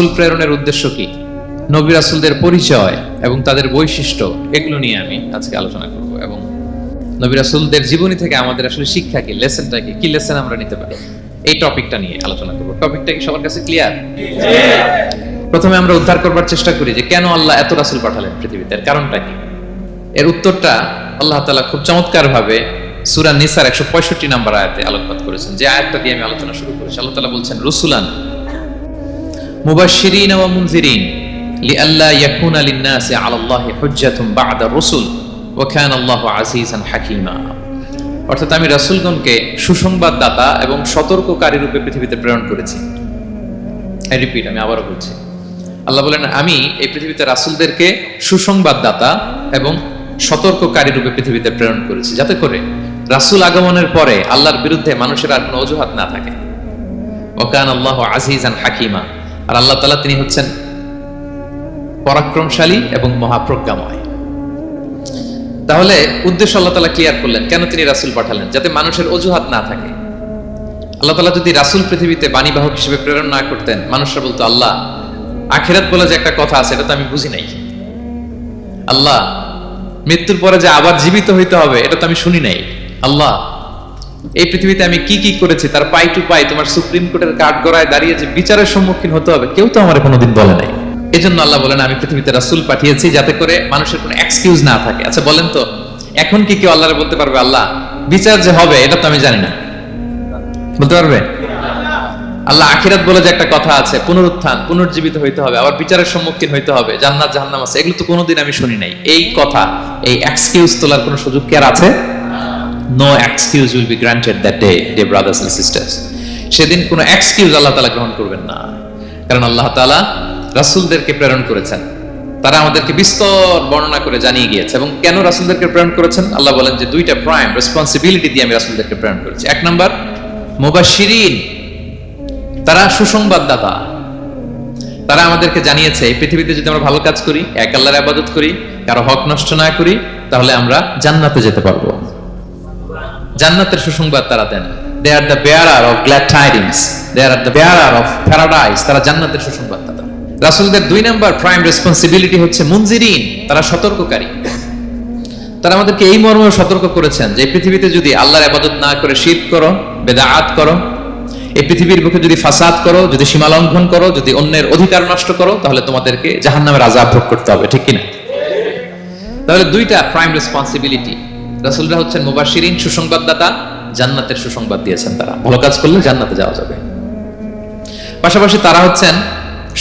রাসূল প্রেরণের উদ্দেশ্য কি, নবী রাসূলদের পরিচয় এবং তাদের বৈশিষ্ট্য, এগুলো নিয়ে আমি আজকে আলোচনা করব। এবং নবী রাসূলদের জীবনী থেকে আমাদের আসলে শিক্ষা কি, লেসনটা কি, কি লেসন আমরা নিতে পারি, এই টপিকটা নিয়ে আলোচনা করব। টপিকটা কি সবার কাছে ক্লিয়ার? প্রথমে আমরা উদ্ধার করবার চেষ্টা করি যে কেন আল্লাহ এত রাসূল পাঠালেন পৃথিবীতে, এর কারণটা কি। এর উত্তরটা আল্লাহ তাআলা খুব চমৎকার ভাবে সূরা নিসার 165 নম্বর আয়াতে আলোকপাত করেছেন, যে আয়াতটা দিয়ে আমি আলোচনা শুরু করেছি। আল্লাহ তাআলা বলছেন, রুসুলান মুবাশশিরিন ওয়া মুনজিরিন লিআল্লা ইয়াকুনা লিন-নাসি আলাল্লাহি হুজ্জাতুন বা'দা রুসুল ওয়া কানা আল্লাহু আজিজান হাকীমা। অর্থাৎ আমি রাসূলগণকে সুসংবাদদাতা এবং সতর্ককারী রূপে পৃথিবীতে প্রেরণ করেছি। আমি আবারও বলছি, আল্লাহ বলেন আমি এই পৃথিবীতে রাসূলদেরকে সুসংবাদদাতা এবং সতর্ককারী রূপে পৃথিবীতে প্রেরণ করেছি, যাতে করে রাসূল আগমনের পরে আল্লাহর বিরুদ্ধে মানুষের আর কোনো অজুহাত না থাকে। ওয়া কানা আল্লাহু আজিজান হাকীমা, আর আল্লাহ তাআলা তিনি হচ্ছেন পরাক্রমশালী এবং মহাপ্রজ্ঞাময়। তাহলে উদ্দেশ্য আল্লাহ তাআলা ক্লিয়ার করলেন, কেন তিনি রাসূল পাঠালেন, যাতে মানুষের অজুহাত না থাকে। আল্লাহ তাআলা যদি রাসূল পৃথিবীতে বাণীবাহক হিসেবে প্রেরণ না করতেন, মানুষরা বলতো আল্লাহ আখিরাত বলে যে একটা কথা আছে, এটা তো আমি বুঝি নাই। আল্লাহ মৃত্যুর পরে যে আবার জীবিত হইতে হবে, এটা তো আমি শুনি নাই। আল্লাহ এই পৃথিবীতে আমি কি কি করেছি তার পাই টু পাই তোমার সুপ্রিম কোর্টের কাঠগড়ায় দাঁড়িয়ে যে বিচারের সম্মুখীন হতে হবে, কেউ তো আমার কোনোদিন বলে নাই। এজন্য আল্লাহ বলেন আমি পৃথিবীতে রাসূল পাঠিয়েছি, যাতে করে মানুষের কোনো এক্সকিউজ না থাকে। আচ্ছা বলেন তো, এখন কি কেউ আল্লাহরে বলতে পারবে আল্লাহ বিচার যে হবে এটা তো আমি জানি না? বলতে পারবে? আল্লাহ আখিরাত বলে যে একটা কথা আছে, পুনরুত্থান, পুনর্জীবিত হইতে হবে, আবার বিচারের সম্মুখীন হইতে হবে, জান্নাত জাহান্নাম আছে, এগুলো তো কোনোদিন আমি শুনি নাই। এই কথা, এই এক্সকিউজ তোলার কোনো সুযোগ কি আর আছে? No excuse will be granted that day, dear brothers and sisters. সেদিন কোনো এক্সকিউজ আল্লাহ তাআলা গ্রহণ করবেন না, কারণ আল্লাহ তাআলা রাসূলদেরকে প্রেরণ করেছেন, তারা আমাদেরকে বিস্তর বর্ণনা করে জানিয়ে গিয়েছে। এবং কেন রাসূলদেরকে প্রেরণ করেছেন, আল্লাহ বলেন যে দুইটা প্রাইম রেসপন্সিবিলিটি দিয়ে আমি রাসূলদেরকে প্রেরণ করেছি। এক নাম্বার মুবাশশিরিন, তারা সুসংবাদদাতা। তারা আমাদেরকে জানিয়েছে এই পৃথিবীতে যদি আমরা ভালো কাজ করি, এক আল্লাহর ইবাদত করি, কারো হক নষ্ট না করি, তাহলে আমরা জান্নাতে যেতে পারবো। জান্নাতের সুসংবাদ তারা দেন। They are the bearer of glad tidings, they are the bearer of paradise. তারা জান্নাতের সুসংবাদদাতা। রাসূলদের দুই নাম্বার প্রাইম রেসপন্সিবিলিটি হচ্ছে মুনজিরিন, তারা সতর্ককারী। তারা আমাদেরকে এই মর্মে সতর্ক করেছেন যে পৃথিবীতে যদি আল্লাহর ইবাদত না করে শিরক করো, বেদাত করো, এই পৃথিবীর বুকে যদি ফাসাদ করো, যদি সীমা লঙ্ঘন করো, যদি অন্যের অধিকার নষ্ট করো, তাহলে তোমাদেরকে জাহান্নামের আযাব ভোগ করতে হবে, ঠিক কিনা? তাহলে দুইটা প্রাইম রেসপন্সিবিলিটি। রাসূলরা হচ্ছেন মুবাশশিরিন, সুসংবাদদাতা, জান্নাতের সুসংবাদ দিয়েছেন। তারা ভালো কাজ করলে জান্নাতে যাওয়া যাবে। পাশাপাশি তারা হচ্ছেন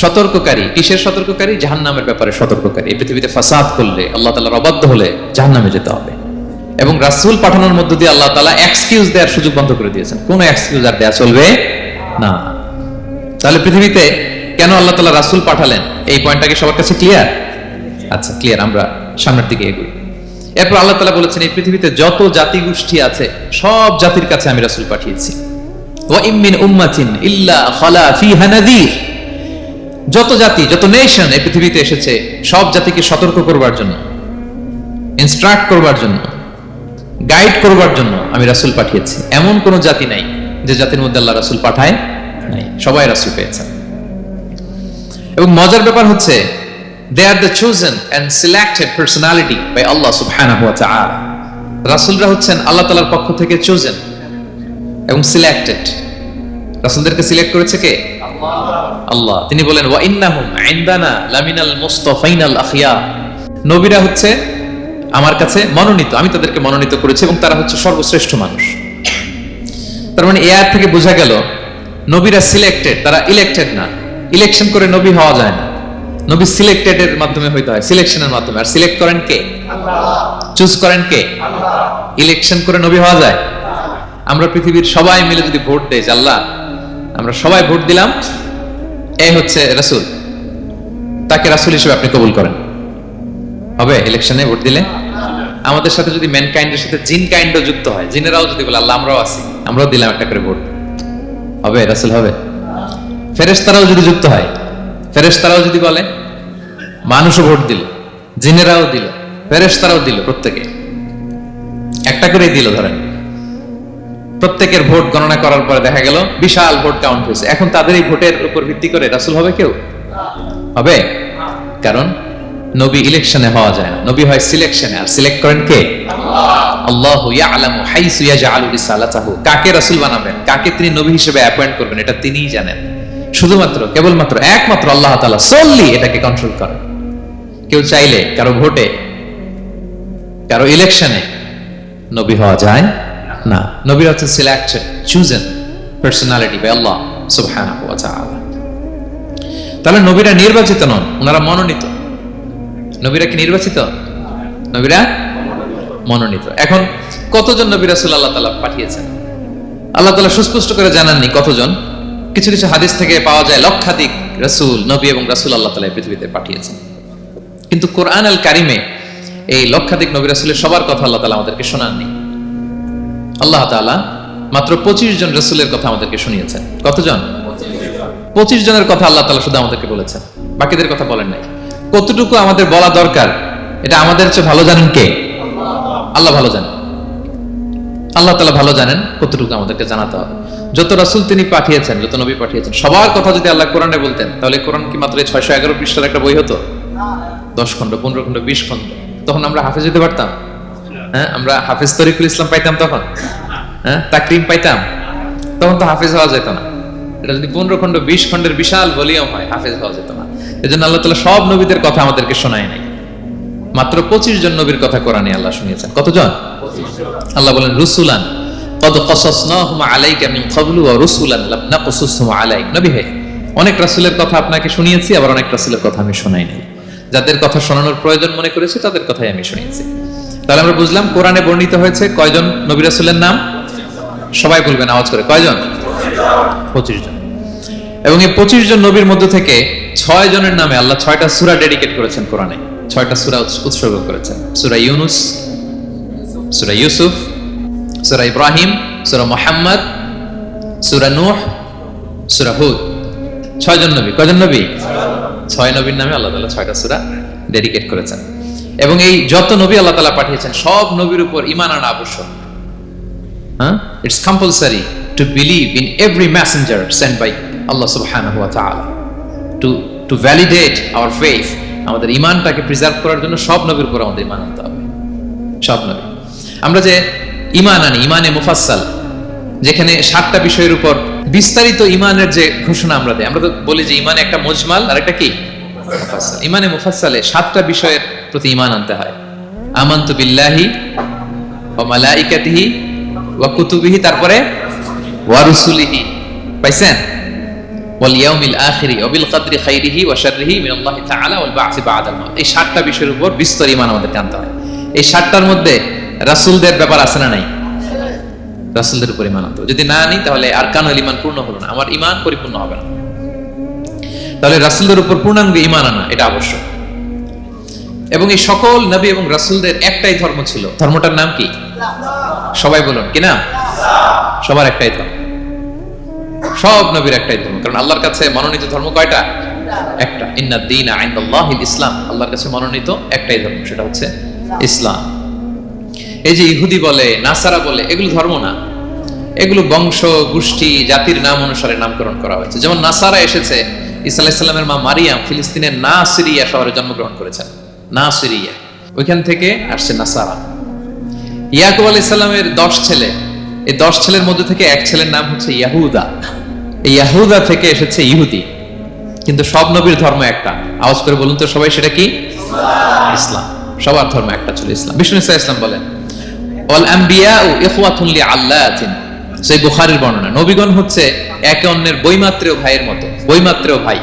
সতর্ককারী। কিসের সতর্ককারী? জাহান্নামের ব্যাপারে সতর্ককারী। এই পৃথিবীতে ফাসাদ করলে, আল্লাহ তাআলার অবাধ্য হলে জাহান্নামে যেতে হবে। এবং রাসূল পাঠানোর মধ্য দিয়ে আল্লাহ তাআলা এক্সকিউজ দেওয়ার সুযোগ বন্ধ করে দিয়েছেন। কোনো এক্সকিউজ আর দেয়া চলবে না। তাহলে পৃথিবীতে কেন আল্লাহ তাআলা রাসূল পাঠালেন, এই পয়েন্টটা কি সবার কাছে ক্লিয়ার? আচ্ছা ক্লিয়ার, আমরা সামনের দিকে এগোই। এরপর আল্লাহ তাআলা বলেছেন এই পৃথিবীতে যত জাতি গোষ্ঠী আছে সব জাতির কাছে আমি রাসূল পাঠিয়েছি। ওয়া ইম মিন উম্মাতিন ইল্লা খালা ফিহা নাযীর। যত জাতি, যত নেশন এই পৃথিবীতে এসেছে, সব জাতিকে সতর্ক করবার জন্য, ইনস্ট্রাক্ট করবার জন্য, গাইড করবার জন্য আমি রাসূল পাঠিয়েছি। এমন কোন জাতি নাই যে জাতির মধ্যে আল্লাহ রাসূল পাঠায় নাই, সবাই রাসূল পেয়েছেন। এবং মজার ব্যাপার হচ্ছে they are the chosen and selected personality by Allah subhanahu wa ta'ala. রাসূলরা হচ্ছেন আল্লাহ তাআলার পক্ষ থেকে chosen এবং সিলেক্টেড। রাসূলদেরকে সিলেক্ট করেছে কে? আল্লাহ। তিনি বলেন ওয়া ইন্নাহুম ইনদানা লামিনাল মুস্তাফাইনাল আখিয়া। নবীরা হচ্ছে আমার কাছে মনোনীত, আমি তাদেরকে মনোনীত করেছি এবং তারা হচ্ছে সর্বশ্রেষ্ঠ মানুষ। তার মানে এই আয়াত থেকে বোঝা গেল নবীরা সিলেক্টেড, তারা ইলেক্টেড না। ইলেকশন করে নবী হওয়া যায় না, নবী সিলেক্টেড এর মাধ্যমে হইতে হয়, সিলেকশনের মাধ্যমে। আর সিলেক্ট করেন কে? আল্লাহ। চুজ করেন কে? আল্লাহ। ইলেকশন করে নবী হওয়া যায়? আমরা পৃথিবীর সবাই মিলে যদি ভোট দেই, আল্লাহ আমরা সবাই ভোট দিলাম, এই হচ্ছে রাসূল, তাকে রাসূল হিসেবে আপনি কবুল করেন, হবে? ইলেকশনে ভোট দিলে আমাদের সাথে যদি ম্যানকাইন্ডের সাথে জিন কাইন্ডও যুক্ত হয়, জিনেরাও যদি বলে আল্লাহ আমরাও আছি, আমরাও দিলাম একটা করে ভোট, হবে? রাসূল হবে? ফেরেশতারাও যদি যুক্ত হয়, ফেরেশতারাও যদি বলে, মানুষও ভোট দিল, জিনেরাও দিল, ফেরেশতারাও দিল, প্রত্যেকে একটা করেই দিল, ধরেন প্রত্যেকের ভোট গণনা করার পরে দেখা গেল বিশাল ভোট কাউন্ট হয়েছে। এখন তাদের এই ভোটের উপর ভিত্তি করে রাসূল হবে কেউ? হবে? কারণ নবী ইলেকশনে হওয়া যায় না, নবী হয় সিলেকশনে। আর সিলেক্ট করেন কে? আল্লাহু ইয়ালামু হাইসু ইয়াজআলু রিসালাতাহু। কাকে রাসূল বানাবেন, কাকে তিনি নবী হিসেবে অ্যাপয়েন্ট করবেন, এটা তিনিই জানেন। শুধুমাত্র কেবলমাত্র একমাত্র আল্লাহ তাআলা solely এটাকে কন্ট্রোল করেন। কেউ চাইলে কারো ভোটে, কারো ইলেকশনে নবী হওয়া যায় না। নবীরা হচ্ছেন সিলেক্টেড, চুজেন পার্সোনালিটি বাই আল্লাহ সুবহানাহু ওয়া তাআলা। তাহলে নবীরা নির্বাচিত নন, ওনারা মনোনীত। নবীরা কি নির্বাচিত? নবীরা মনোনীত। এখন কতজন নবী রাসূল আল্লাহ তাআলা পাঠিয়েছেন? আল্লাহ তাআলা সুস্পষ্ট করে জানাননি কতজন। কিছু কিছু হাদিস থেকে পাওয়া যায় লক্ষাধিক রাসূল, নবী এবং রাসূল আল্লাহ তাআলা পৃথিবীতে পাঠিয়েছেন। কিন্তু কোরআন আল কারিমে এই লক্ষাধিক নবী রাসূলের সবার কথা আল্লাহ তাআলা আমাদেরকে শোনাননি। আল্লাহ তাআলা মাত্র 25 জন রাসূলের কথা আমাদেরকে শুনিয়েছেন। কতজন? 25 জনের কথা আল্লাহ তাআলা শুধু আমাদেরকে বলেছেন, বাকিদের কথা বলেন নাই। কতটুকু আমাদের বলা দরকার এটা আমাদের চেয়ে ভালো জানেন কে? আল্লাহ ভালো জানেন। আল্লাহ তাআলা ভালো জানেন কতটুকু আমাদেরকে জানাতে হবে। যত রাসূল তিনি পাঠিয়েছেন, যত নবী পাঠিয়েছেন, সবার কথা যদি আল্লাহ কোরআনে বলতেন, তাহলে কোরআন কি মাত্র 611 পৃষ্ঠার একটা বই হতো? 10 খণ্ড, 15 খণ্ড, 20 খণ্ড। তখন আমরা হাফেজ হতে পারতাম? হ্যাঁ, আমরা হাফেজ তরিকুল ইসলাম পাইতাম তখন? হ্যাঁ, তাকরিম পাইতাম? তখন তো হাফেজ হওয়া যেত না। এটা যদি 15 খণ্ড 20 খণ্ডের বিশাল ভলিউম হয়, হাফেজ হওয়া যেত না। এজন্য আল্লাহ তাআলা সব নবীদের কথা আমাদেরকে শোনায় নাই, মাত্র 25 জন নবীর কথা কোরআনে আল্লাহ শুনিয়েছেন। কতজন? আল্লাহ বলেন রুসুলান কদ কসাসনাহুম আলাইকা মিন ক্বাবলু ওয়া রুসুলান লাম নাকসুসহুম আলাইক। নবী হে, অনেক রাসূলের কথা আপনাকে শুনিয়েছি, আবার অনেক রাসূলের কথা আমি শোনাই নাই। যাদের কথা শোনানোর প্রয়োজন মনে করেছি তাদের কথাই আমি শুনিয়েছি। তাহলে আমরা বুঝলাম কোরআনে বর্ণিত হয়েছে কয়জন নবী রাসূলের নাম? সবাই বলবেন আওয়াজ করে, কয়জন? 25 জন। এবং এই 25 জন নবীর মধ্য থেকে 6 জনের নামে আল্লাহ 6টা সূরা ডেডিকেট করেছেন কোরআনে। 6টা সূরা উৎসর্গ করেছেন। সূরা ইউনুস, সূরা ইউসুফ, সূরা ইব্রাহিম, সূরা মুহাম্মদ, সূরা নূহ, সূরা হুদ। 6 জন নবী। কয়জন নবী? 6 নবীর নামে আল্লাহ তাআলা 6টা সূরা ডেডিকেট করেছেন। এবং এই যত নবী আল্লাহ তাআলা পাঠিয়েছেন, সব নবীর উপর ঈমান আনা আবশ্যক। হ্যাঁ, it's compulsory to believe in every messenger sent by আল্লাহ সুবহানাহু ওয়া তাআলা। টু ভ্যালিডেট আওয়ার ফেথ, আমাদের ঈমানটাকে প্রিজার্ভ করার জন্য সব নবীর উপর আমাদের ঈমান আনতে হবে। সব নবী। আমরা যে ঈমান আনি, ঈমানে মুফাসসাল, যেখানে 7টা বিষয়ের উপর বিস্তারিত ঈমানের যে ঘোষণা আমরা দেই, আমরা তো বলি যে ঈমানে একটা মুজমাল আর একটা কি মুফাসসাল। ঈমানে মুফাসসালে 7টা বিষয়ের প্রতি ঈমান আনতে হয়। আমানতু বিল্লাহি ওয়া মালাইকাতিহি ওয়া কুতুবিহি, তারপরে ওয়া রুসুলিহি। পাইছেন? ওয়াল ইয়াউমিল আখিরি ওয়া বিল কদরি খাইরিহি ওয়া শাররিহি মিনাল্লাহি তাআলা ওয়াল বা'সি বা'দাল মাউত। এই 7টা বিষয়ের উপর বিস্তর ঈমান আমাদের আনতে হয়। এই 7টার মধ্যে রাসূলদের ব্যাপার আছে না নাই? রাসূলদের উপর ঈমান আনতে হবে। যদি না আনি তাহলে আরকানুল ঈমান পূর্ণ হলো না, আমার ঈমান পরিপূর্ণ হবে না। তাহলে রাসূলদের উপর পূর্ণাঙ্গ ঈমান আনা এটা আবশ্যক। এবং এই সকল নবী এবং রাসূলদের একটাই ধর্ম ছিল। ধর্মটার নাম কি? সবাই বলুন, কি নাম? সবার একটাই ধর্ম। সব নবীর একটাই ধর্ম। কারণ আল্লাহর কাছে মনোনীত ধর্ম কয়টা? একটা। ইন্নাদ দীনা ইনদাল্লাহিল ইসলাম। আল্লাহর কাছে মনোনীত একটাই ধর্ম, সেটা হচ্ছে ইসলাম। এই যে ইহুদি বলে, নাসারা বলে, এগুলো ধর্ম না। এগুলো বংশ, গোষ্ঠী, জাতির নাম অনুসারে নামকরণ করা হয়েছে। যেমন নাসারা এসেছে, ঈসা আলাইহিস সালামের মা মারিয়াম ফিলিস্তিনের নাসিরিয়া শহরে জন্মগ্রহণ করেছেন। নাসিরিয়া, ওইখান থেকে আসছে নাসারা। ইয়াকুব আলাইহিস সালামের 10 ছেলে, এই 10 ছেলের মধ্যে থেকে এক ছেলের নাম হচ্ছে ইয়াহুদা। এই ইয়াহুদা থেকে এসেছে ইহুদি। কিন্তু সব নবীর ধর্ম একটা। আওয়াজ করে বলুন তো সবাই, সেটা কি? ইসলাম। সবার ধর্ম একটা ছিল, ইসলাম। বিষ্ণু ইসলাম বলেন ওয়াল আম্বিয়াউ ইখওয়াতুন লিআল্লাতিন। সেই বুখারীর বর্ণনা, নবীগণ হচ্ছে একে অন্যের বৈমাত্রেয় ভাইয়ের মতো। বৈমাত্রেয় ভাই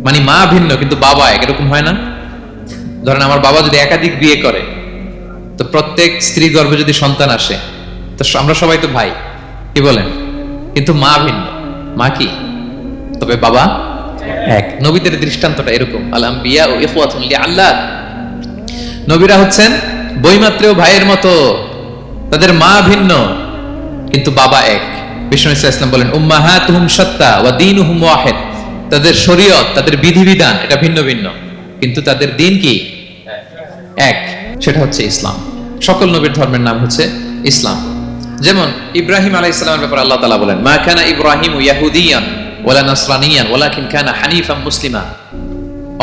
মানে মা ভিন্ন কিন্তু বাবা এক, এরকম হয় না? ধরেন আমার বাবা যদি একাধিক বিয়ে করে, তো প্রত্যেক স্ত্রী গর্ভে যদি সন্তান আসে, তো আমরা সবাই তো ভাই, কি বলেন? কিন্তু মা ভিন্ন। মা কি? তবে বাবা এক। নবীদের দৃষ্টান্তটা এরকম। আল আম্বিয়া ও ইখওয়াতুন লিআল্লাত। নবীরা হচ্ছেন বৈমাত্রেয় ভাইয়ের মতো, তাদের মা ভিন্ন কিন্তু বাবা এক। বিষ্ণু ইসলাম বলেন উম্মাহাতুহুম শাত্তা ওয়া দীনুহুম ওয়াহিদ। তাদের শরীয়ত, তাদের বিধিবিধান এটা ভিন্ন ভিন্ন, কিন্তু তাদের দিন কি? এক, সেটা হচ্ছে ইসলাম। সকল নবীর ধর্মের নাম হচ্ছে ইসলাম। যেমন ইব্রাহিম আলাইহিস সালামের ব্যাপারে আল্লাহ তাআলা বলেন মা কানা ইব্রাহিমু ইয়াহুদিয়ান ওয়ালা নাসরানিয়ান ওয়ালাকিন কানা হানিফাম মুসলিমা।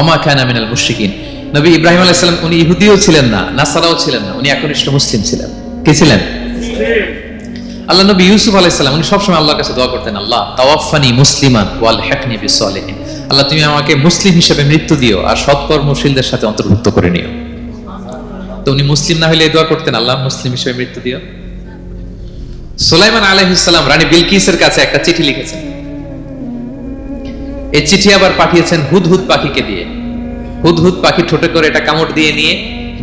ওমা কানা মিনাল মুশরিকিন। নবী ইব্রাহিম আলাইহিস সালাম উনি ইহুদিও ছিলেন না, নাসারাও ছিলেন না, উনি একনিষ্ঠ মুসলিম ছিলেন। কি ছিলেন? আল্লাহ নবী ইউসুফ আলাইহিস সালাম উনি সবসময় আল্লাহর কাছে দোয়া করতেন, আল্লাহ তাওয়াফানি মুসলিমান ওয়াল হিকনি বিসসালিহিন। আল্লাহ তুমি আমাকে মুসলিম হিসেবে মৃত্যু দিও আর সৎকর্মশীলদের সাথে অন্তর্ভুক্ত করে নিও। তো উনি মুসলিম না হলে এই দোয়া করতেন, আল্লাহ মুসলিম হিসেবে মৃত্যু দিও। সুলাইমান আলাইহিস সালাম রানী বিলকিসের কাছে একটা চিঠি লিখেছেন। এই চিঠি আবার পাঠিয়েছেন হুদহুদ পাখিকে দিয়ে। হুদহুদ পাখি ঠোঁটে করে এটা কামড় দিয়ে নিয়ে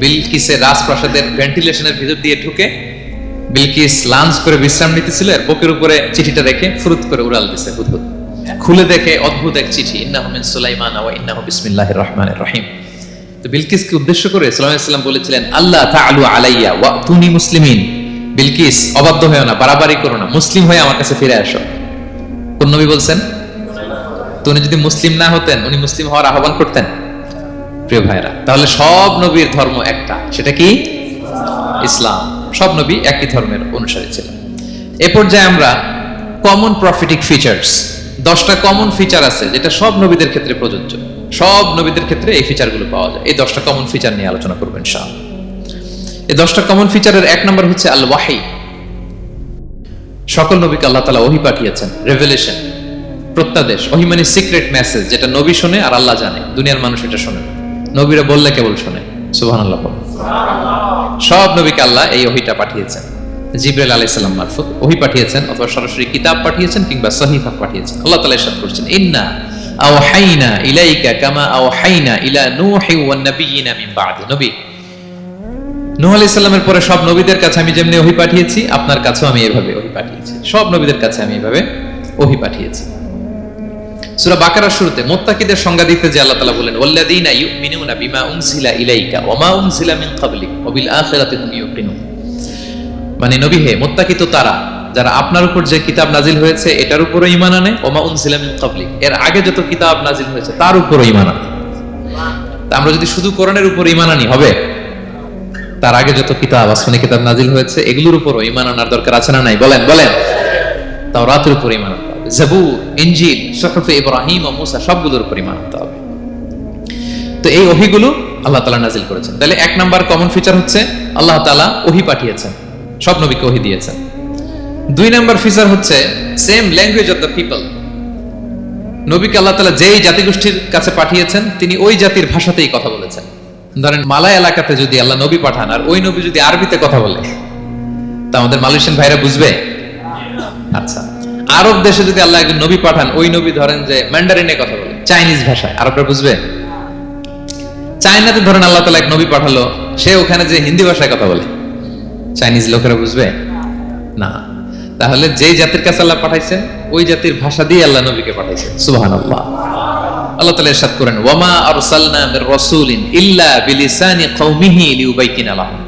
বিলকিসের রাজপ্রাসাদের ভেন্টিলেশনের ভিতর দিয়ে ঢুকে বিলকিস লাঞ্চ করে বিশ্রাম নিতেছিল, এর বুকের উপরে চিঠিটা রেখে ফুরুত করে উড়াল দিছে হুদহুদ। খুলে দেখে অদ্ভুত এক চিঠি, ইন্নাহু মিন সুলাইমান ওয়া ইন্নাহু বিসমিল্লাহির রহমানির রহিম। তো বিলকিসকে উদ্দেশ্য করে সুলাইমান আলাইহিস সালাম বলেছিলেন, আল্লাহ তাআলু আলাইয়া ওয়া তুনি মুসলিমিন। বিলকিস অবাধ্য হয়ো না, বাড়াবাড়ি করো না, মুসলিম হয়ে আমার কাছে ফিরে আসো। কোন নবী বলছেন? তো উনি যদি মুসলিম না হতেন, উনি মুসলিম হওয়ার আহ্বান করতেন? প্রিয় ভাইরা, তাহলে সব নবীর ধর্ম একটা, সেটা কি? ইসলাম। সব নবী একই ধর্মের অনুসারী ছিলেন। এ পর্যায়ে আমরা কমন প্রফিটিক ফিচার্স, 10টা কমন ফিচার আছে যেটা সব নবীদের ক্ষেত্রে প্রযোজ্য। সব নবীদের ক্ষেত্রে এই ফিচারগুলো পাওয়া যায়। এই 10টা কমন ফিচার নিয়ে আলোচনা করব ইনশাআল্লাহ। এই 10টা কমন ফিচারের এক নম্বর হচ্ছে আল ওয়াহি। সকল নবীকে আল্লাহ তাআলা ওহী পাঠিয়েছেন, রেভেলেশন, প্রত্যাদেশ। ওহী মানে সিক্রেট মেসেজ, যেটা নবী শোনে আর আল্লাহ জানে, দুনিয়ার মানুষ এটা শোনে না। নবীরা বললে কেবল শোনে। সুবহানাল্লাহ বলেন। সব নবীকে আল্লাহ এই ওহীটা পাঠিয়েছেন। জিবরাইল আলাইহিস সালাম মারফত ওহী পাঠিয়েছেন, অথবা সরাসরি কিতাব পাঠিয়েছেন, কিংবা সহিফা পাঠিয়েছেন। আল্লাহ তাআলা ইরশাদ করেছেন, ইন্না আওহাইনা ইলাইকা কামা আওহাইনা ইলা নূহি ওয়ান নাবিয়িনা মিন বা'দি। নবী নূহ আলাইহিস সালামের পরে সব নবীদের কাছে আমি যেমনি ওহী পাঠিয়েছি, আপনার কাছেও আমি এভাবে ওহী পাঠিয়েছি। সব নবীদের কাছে আমি এভাবে ওহী পাঠিয়েছি। সূরা বাকারার শুরুতে মুত্তাকিদের সংজ্ঞা দিতে যে আল্লাহ তাআলা বলেন, ওয়াল্লাযীনা ইউমিনুনা বিমা উনজিলা ইলাইকা ওয়া মা উনজিলা মিন ক্বাবলিক ওয়া বিল আখিরাতি হুম ইউকিনুন। মানে নবী হে, মুত্তাকি তো তারা যারা আপনার উপর যে কিতাব নাজিল হয়েছে এটার উপরও ঈমান আনে, ওয়া মা উনজিলা মিন ক্বাবলিক, এর আগে যত কিতাব নাজিল হয়েছে তার উপরও ঈমান আনে। তা আমরা যদি শুধু কোরআনের উপর ঈমান আনি হবে? তার আগে যত কিতাব, আসমানি কিতাব নাজিল হয়েছে এগুলোর উপরও ঈমান আনার দরকার আছে না নাই? বলেন বলেন। তাওরাতের উপর ঈমান আনতে হবে, জাবুর, ইনজিল, সুহুফে ইব্রাহিম ও মুসা সবগুলোর উপর ঈমান আনতে হবে। তো এই ওহীগুলো আল্লাহ তাআলা নাজিল করেছেন। তাহলে এক নাম্বার কমন ফিচার হচ্ছে আল্লাহ তাআলা ওহী পাঠিয়েছেন, সব নবীকে ওহী দিয়েছেন। 2 নাম্বার ফিচার হচ্ছে same language of the people. নবীকে আল্লাহ তাআলা যেই জাতিগোষ্ঠীর কাছে পাঠিয়েছেন তিনি ওই জাতির ভাষাতেই কথা বলেছেন। ধরেন মালয় এলাকাতে যদি আল্লাহ নবী পাঠান আর ওই নবী যদি আরবিতে কথা বলে, তা আমাদের মালয়েশিয়ান ভাইরা বুঝবে? আচ্ছা, আরব দেশে যদি আল্লাহ একজন নবী পাঠান, ওই নবী ধরেন যে ম্যান্ডারিনে কথা বলে, চাইনিজ ভাষায়, আরবরা বুঝবে? চায়নাতে ধরেন আল্লাহ তাআলা এক নবী পাঠালো, সে ওখানে যে হিন্দি ভাষায় কথা বলে, চাইনিজ লোকেরা বুঝবে না। তাহলে যেই জাতির কাছে আল্লাহ পাঠাইছেন ওই জাতির ভাষা দিয়ে আল্লাহ নবীকে পাঠাইছেন। সুবহানাল্লাহ। আল্লাহ তাআলা ইরশাদ করেন, ওয়ামা আরসালনা মির রাসূলিন ইল্লা বিলিসানি কওমিহি লিউবাইয়িনা লাহুম।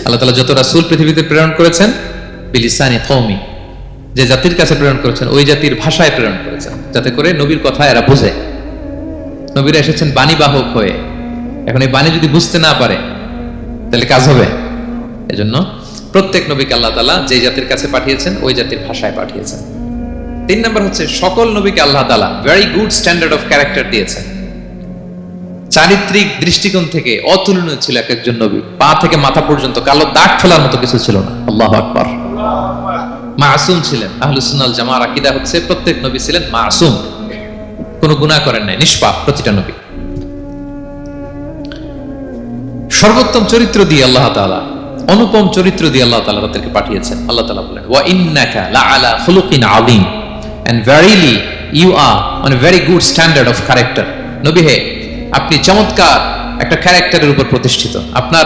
আল্লাহ তাআলা যত রাসূল পৃথিবীতে প্রেরণ করেছেন, বিলিসানি কওমি, যে জাতির কাছে প্রেরণ করেছেন ওই জাতির ভাষায় প্রেরণ করেছেন, যাতে করে নবীর কথা এরা বুঝে। নবীরা এসেছেন বাণী বাহক হয়ে, এখন এই বাণী যদি বুঝতে না পারে তাহলে কাজ হবে। এজন্য প্রত্যেক নবীকে আল্লাহ তাআলা যে জাতির কাছে পাঠিয়েছেন ওই জাতির ভাষায় পাঠিয়েছেন। 3 নাম্বার হচ্ছে সকল নবীকে আল্লাহ তাআলা very good standard of character দিয়েছেন। চারিত্রিক দৃষ্টিকোণ থেকে অতুলনীয় ছিল এক একজন নবী। পা থেকে মাথা পর্যন্ত কালো দাগ ফেলার মতো কিছু ছিল না। আল্লাহু আকবার। মাসুম ছিলেন। আহলুস সুন্নাহ ওয়াল জামাআর আকীদা হচ্ছে প্রত্যেক নবী ছিলেন মাসুম, কোনো গুনাহ করেন নাই, নিষ্পাপ প্রতিটা নবী। সর্বোত্তম চরিত্র দিয়ে আল্লাহ তাআলা, অনুপম চরিত্র দিয়ে আল্লাহ তাআলা তাদেরকে পাঠিয়েছেন। আল্লাহ তাআলা বলেন, ওয়া ইন্নাকা লাআলা খুলুকিন আযীম, and verily you are on a very good standard of character. নবী হে, আপনি চমৎকার একটা ক্যারেক্টারের উপর প্রতিষ্ঠিত। আপনার